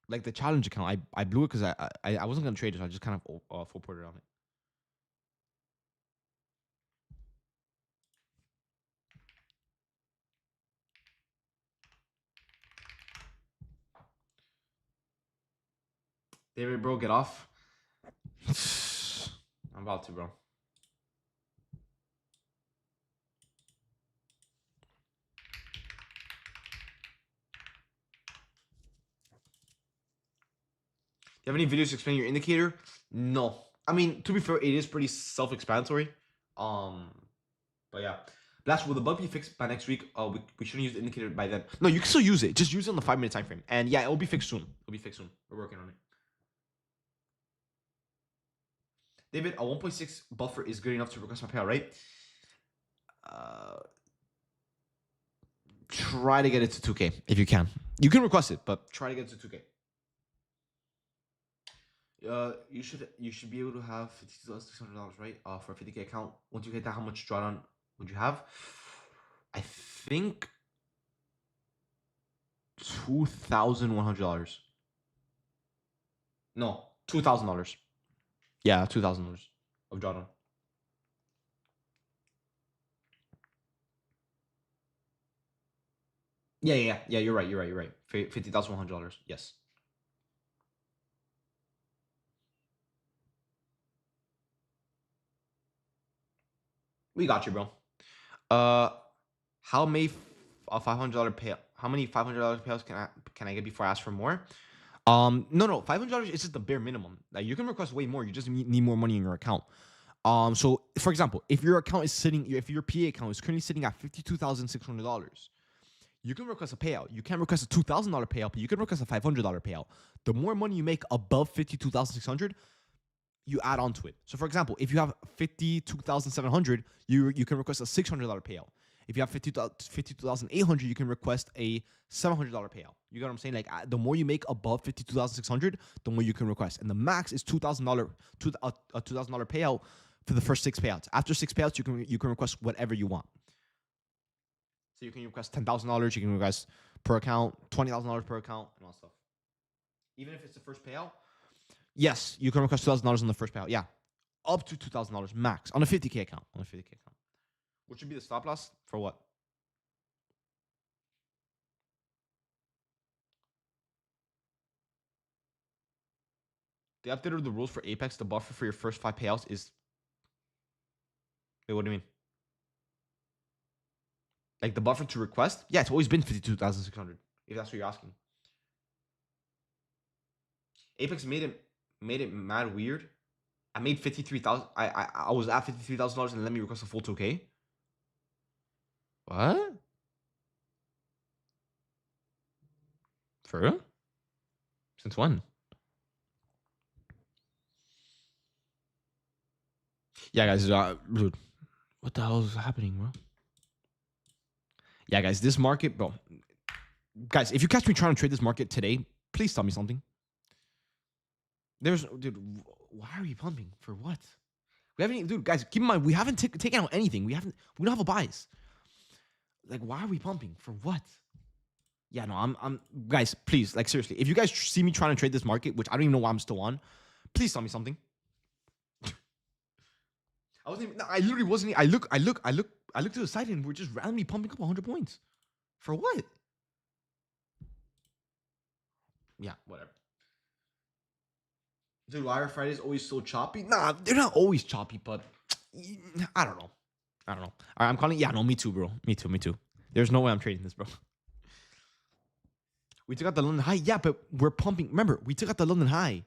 Speaker 1: Like the challenge account, I blew it because I wasn't gonna trade it, so I just kind of full ported on it. David, bro, get off. I'm about to, bro. Do you have any videos to explain your indicator? No. I mean, to be fair, it is pretty self-explanatory. But yeah. Blast, will the bug be fixed by next week? We shouldn't use the indicator by then. No, you can still use it. Just use it on the 5-minute time frame. And yeah, it'll be fixed soon. It'll be fixed soon. We're working on it. David, a 1.6 buffer is good enough to request my payout, right? Try to get it to 2K if you can. You can request it, but try to get it to 2K. You should be able to have $52,600, right? For a 50K account. Once you hit that, how much drawdown would you have? I think $2,100. No, $2,000. Yeah, $2,000 of drawdown. Yeah. You're right. $50,100. Yes. We got you, bro. How many $500 payout? How many $500 payouts can I get before I ask for more? No, $500 is just the bare minimum. Like you can request way more. You just need more money in your account. So for example, if your account is sitting, if your PA account is currently sitting at $52,600, you can request a payout. You can't request a $2,000 payout, but you can request a $500 payout. The more money you make above $52,600, you add on to it. So for example, if you have $52,700, you can request a $600 payout. If you have $52,800, you can request a $700 payout. You get what I'm saying? Like the more you make above $52,600, the more you can request. And the max is $2,000 a $2,000 payout for the first 6 payouts. After 6 payouts, you can request whatever you want. So you can request $10,000. You can request per account, $20,000 per account, and all stuff. Even if it's the first payout, yes, you can request $2,000 on the first payout. Yeah, up to $2,000 max on a 50K account. What should be the stop loss for what? They updated the rules for Apex. The buffer for your first 5 payouts is. Wait, what do you mean? Like the buffer to request? Yeah, it's always been 52,600. If that's what you're asking. Apex made it mad weird. I made 53,000. I was at $53,000 and let me request a full 2K. What? For real? Since when? Yeah, guys. Dude, what the hell is happening, bro? Yeah, guys. This market, bro. Guys, if you catch me trying to trade this market today, please tell me something. Dude, why are we pumping? For what? We haven't, dude, guys, keep in mind, we haven't taken out anything. We don't have a bias. Like, why are we pumping? For what? Yeah, no, I'm, guys, please, like, seriously, if you guys see me trying to trade this market, which I don't even know why I'm still on, please tell me something. I wasn't even, no, I literally wasn't, I look to the side and we're just randomly pumping up 100 points. For what? Yeah, whatever. Dude, why are Fridays always so choppy? Nah, they're not always choppy, but I don't know. All right, I'm calling. Yeah, no, me too, bro. Me too. There's no way I'm trading this, bro. We took out the London high. Yeah, but we're pumping. Remember, we took out the London high.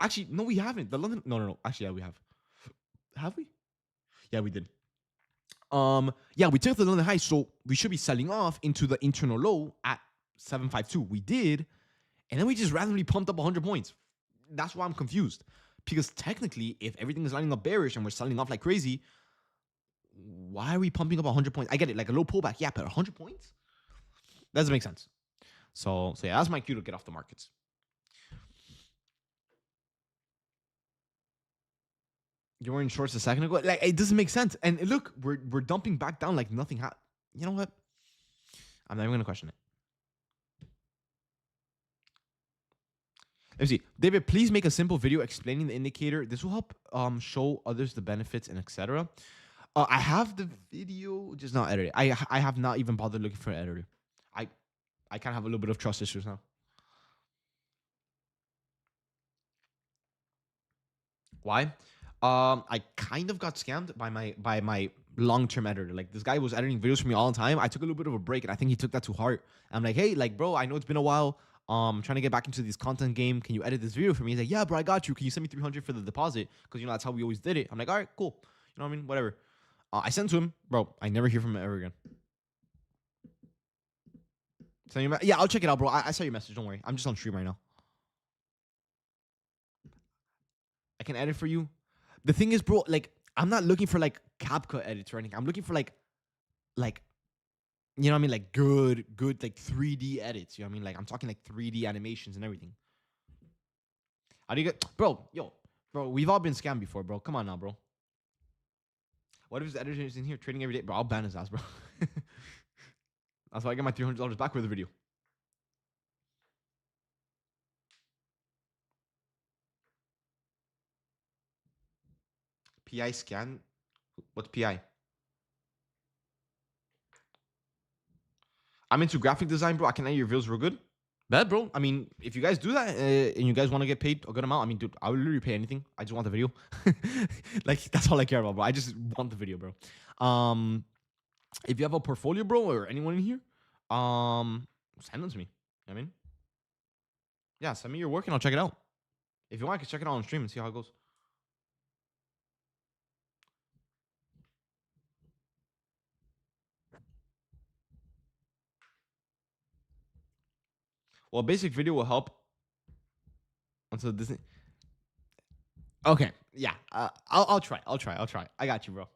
Speaker 1: Actually, no, we haven't. The London. No. Actually, yeah, we have. Have we? Yeah, we did. Yeah, we took out the London high, so we should be selling off into the internal low at 752. We did, and then we just randomly pumped up 100 points. That's why I'm confused. Because technically, if everything is lining up bearish and we're selling off like crazy, why are we pumping up 100 points? I get it, like a low pullback. Yeah, but 100 points? That doesn't make sense. So yeah, that's my cue to get off the markets. You were in shorts a second ago. Like it doesn't make sense. And look, we're dumping back down like nothing happened. You know what? I'm not even gonna question it. Let me see. David, please make a simple video explaining the indicator. This will help show others the benefits and etc. I have the video, just not edited. I have not even bothered looking for an editor. I I kind of have a little bit of trust issues now. Why? I kind of got scammed by my long-term editor. Like this guy was editing videos for me all the time. I took a little bit of a break, and I think he took that to heart. I'm like, hey, like, bro, I know it's been a while. I'm trying to get back into this content game. Can you edit this video for me? He's like, yeah, bro, I got you. Can you send me 300 for the deposit? Because you know that's how we always did it. I'm like, all right, cool. You know what I mean? Whatever. I sent to him, bro. I never hear from him ever again. Yeah, I'll check it out, bro. I saw your message. Don't worry. I'm just on stream right now. I can edit for you. The thing is, bro, like I'm not looking for like CapCut edits or anything. I'm looking for like you know what I mean, like good like 3D edits. You know what I mean? Like I'm talking like 3D animations and everything. How do you get, bro? Yo, bro, we've all been scammed before, bro. Come on now, bro. What if his editor is in here trading every day, bro? I'll ban his ass, bro. That's why I get my $300 back with the video. PI scan. What's PI? I'm into graphic design, bro. I can edit your videos real good. Bad, bro. I mean, if you guys do that and you guys want to get paid a good amount, I mean, dude, I would literally pay anything. I just want the video. Like that's all I care about, bro. I just want the video, bro. If you have a portfolio, bro, or anyone in here, send them to me. You know what I mean, yeah, send me your work and I'll check it out. If you want, I can check it out on stream and see how it goes. Well, a basic video will help until Disney. Okay, yeah, I'll try. I got you, bro.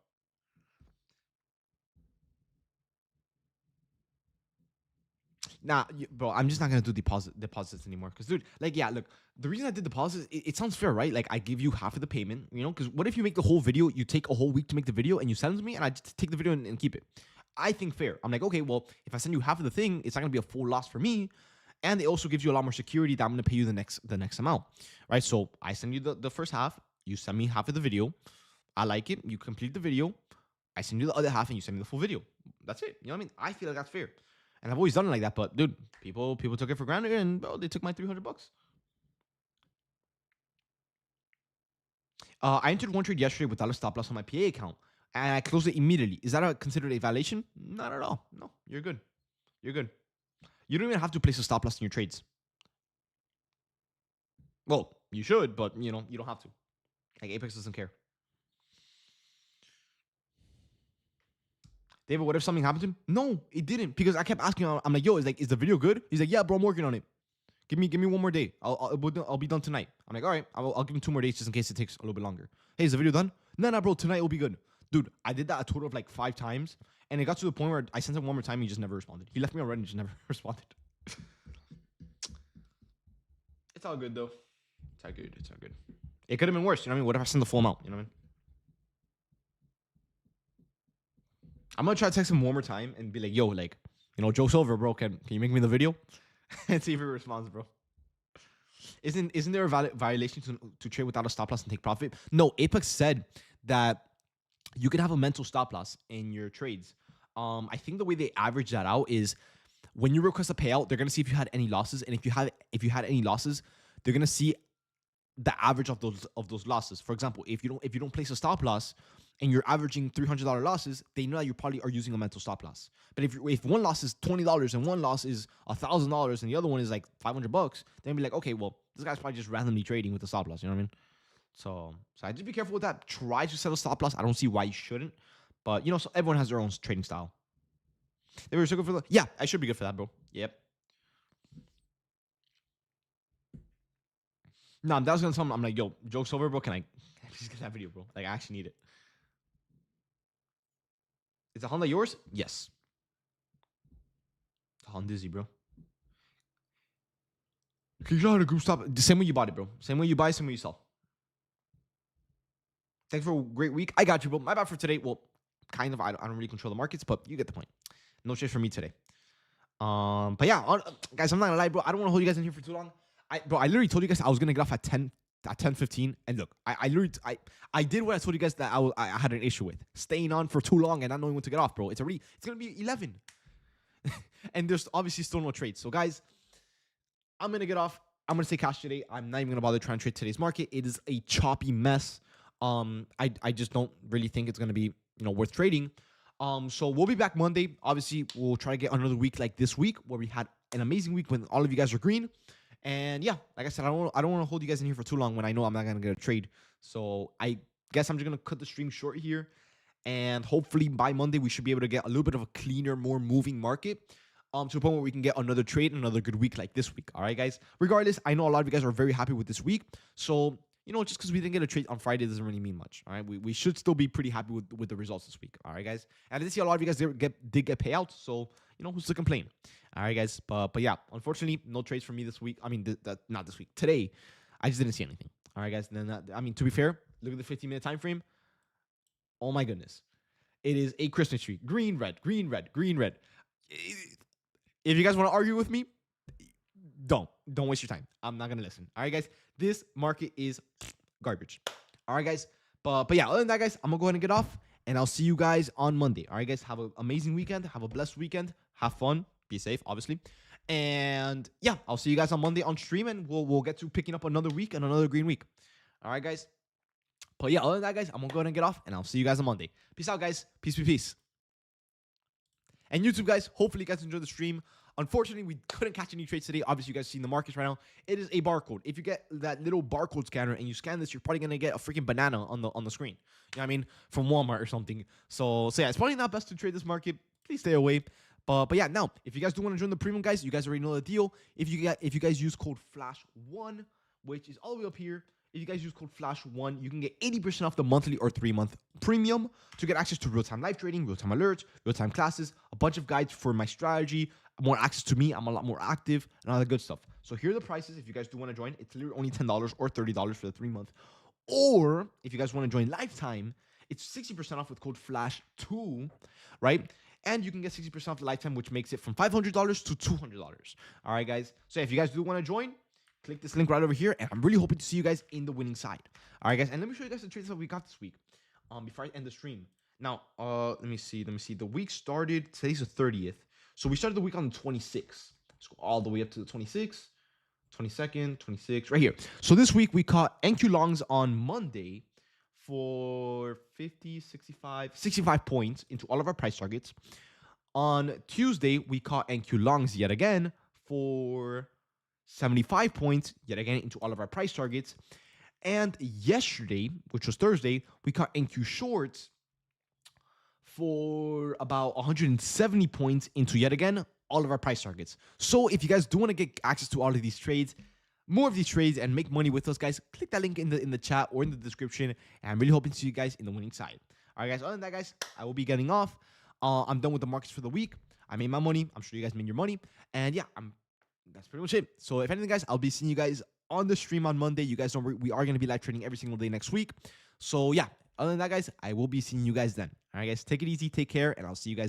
Speaker 1: Nah, bro, I'm just not gonna do deposits anymore. Cause, dude, like, yeah, look, the reason I did deposits, it sounds fair, right? Like, I give you half of the payment, you know? Cause what if you make the whole video, you take a whole week to make the video, and you send it to me, and I just take the video and keep it? I think fair. I'm like, okay, well, if I send you half of the thing, it's not gonna be a full loss for me, and it also gives you a lot more security that I'm gonna pay you the next amount, right? So I send you the first half, you send me half of the video, I like it, you complete the video, I send you the other half, and you send me the full video. That's it. You know what I mean? I feel like that's fair. And I've always done it like that, but dude, people took it for granted, and bro, they took my $300. I entered one trade yesterday without a stop loss on my PA account, and I closed it immediately. Is that considered a violation? Not at all. No, you're good. You're good. You don't even have to place a stop loss in your trades. Well, you should, but you know you don't have to. Like Apex doesn't care. David, what if something happened to him? No, it didn't, because I kept asking him. I'm like, yo, is the video good? He's like, yeah, bro, I'm working on it. Give me one more day. I'll be done tonight. I'm like, all right, I'll give him 2 more days just in case it takes a little bit longer. Hey, is the video done? No, bro, tonight will be good. Dude, I did that a total of like 5 times, and it got to the point where I sent him one more time. He just never responded. He left me already and just never responded. It's all good though. It's all good. It's all good. It could have been worse. You know what I mean? What if I send the full amount? You know what I mean? I'm gonna try to text him one more time and be like, yo, like, you know, joke's over, bro. Can you make me the video? And see if he responds, bro. Isn't there a violation to trade without a stop loss and take profit? No, Apex said that you could have a mental stop loss in your trades. I think the way they average that out is when you request a payout, they're gonna see if you had any losses, and if you had any losses, they're gonna see the average of those losses. For example, if you don't place a stop loss and you're averaging $300 losses, they know that you probably are using a mental stop loss. But if one loss is $20 and one loss is $1,000 and the other one is like $500, then be like, okay, well, this guy's probably just randomly trading with the stop loss. You know what I mean? So I just be careful with that. Try to set a stop loss. I don't see why you shouldn't, but you know, so everyone has their own trading style. They were so good for that. Yeah, I should be good for that, bro. Yep. No, that was gonna tell him. I'm like, yo, joke's over, bro. Can I please get that video, bro? Like, I actually need it. Is the Honda yours? Yes. Honda, bro. Can you know how to group stop? The same way you bought it, bro. Same way you buy, same way you sell. Thanks for a great week. I got you, bro. My bad for today. Well, kind of. I don't really control the markets, but you get the point. No shit for me today. But yeah, guys, I'm not gonna lie, bro. I don't want to hold you guys in here for too long. I literally told you guys I was gonna get off at 10:15, and look, I did what I told you guys that I had an issue with staying on for too long and not knowing when to get off, bro. It's gonna be 11, and there's obviously still no trades. So guys, I'm gonna get off. I'm gonna stay cash today. I'm not even gonna bother trying to trade today's market. It is a choppy mess. I just don't really think it's gonna be worth trading. So we'll be back Monday. Obviously, we'll try to get another week like this week where we had an amazing week when all of you guys are green. And yeah, like I said, I don't want to hold you guys in here for too long when I know I'm not gonna get a trade. So I guess I'm just gonna cut the stream short here, and hopefully by Monday we should be able to get a little bit of a cleaner, more moving market. To the point where we can get another trade, another good week like this week. All right, guys. Regardless, I know a lot of you guys are very happy with this week. So just because we didn't get a trade on Friday doesn't really mean much. All right, we should still be pretty happy with the results this week. All right, guys. And I did see a lot of you guys did get payouts, so who's to complain? All right, guys. But yeah, unfortunately, no trades for me this week. I mean, not this week. Today, I just didn't see anything. All right, guys. And then to be fair, look at the 15-minute time frame. Oh my goodness, it is a Christmas tree. Green, red, green, red, green, red. If you guys want to argue with me, don't waste your time. I'm not gonna listen. All right, guys. This market is garbage. All right, guys. But yeah, other than that, guys, I'm gonna go ahead and get off, and I'll see you guys on Monday. All right, guys. Have an amazing weekend. Have a blessed weekend. Have fun. Be safe, obviously. And yeah, I'll see you guys on Monday on stream, and we'll get to picking up another week and another green week. All right, guys. But yeah, other than that, guys, I'm gonna go ahead and get off, and I'll see you guys on Monday. Peace out, guys. Peace, peace, peace. And YouTube, guys, hopefully you guys enjoyed the stream. Unfortunately, we couldn't catch any trades today. Obviously, you guys see in the markets right now. It is a barcode. If you get that little barcode scanner and you scan this, you're probably going to get a freaking banana on the screen. You know what I mean? From Walmart or something. So yeah, it's probably not best to trade this market. Please stay away. But yeah, now, if you guys do want to join the premium, guys, you guys already know the deal. If you guys use code FLASH1, which is all the way up here, if you guys use code FLASH1, you can get 80% off the monthly or 3-month premium to get access to real-time live trading, real-time alerts, real-time classes, a bunch of guides for my strategy, more access to me. I'm a lot more active and all that good stuff. So here are the prices. If you guys do want to join, it's literally only $10 or $30 for the 3-month. Or if you guys want to join lifetime, it's 60% off with code FLASH2, right? And you can get 60% off the lifetime, which makes it from $500 to $200. All right, guys. So if you guys do want to join, click this link right over here, and I'm really hoping to see you guys in the winning side. All right, guys, and let me show you guys the trades that we got this week. Before I end the stream. Now, let me see. The week started, today's the 30th. So we started the week on the 26th. Let's go all the way up to the 26th, 22nd, 26th, right here. So this week we caught NQ longs on Monday for 50, 65 points into all of our price targets. On Tuesday, we caught NQ longs yet again for 75 points, yet again, into all of our price targets. And yesterday, which was Thursday, we caught NQ shorts for about 170 points into, yet again, all of our price targets. So if you guys do want to get access to all of these trades, more of these trades, and make money with us, guys, click that link in the chat or in the description. And I'm really hoping to see you guys in the winning side. All right, guys, other than that, guys, I will be getting off. I'm done with the markets for the week. I made my money. I'm sure you guys made your money. And yeah, that's pretty much it. So if anything, guys, I'll be seeing you guys on the stream on Monday. You guys know we are going to be live trading every single day next week. So yeah, other than that, guys, I will be seeing you guys then. All right, guys, take it easy, take care, and I'll see you guys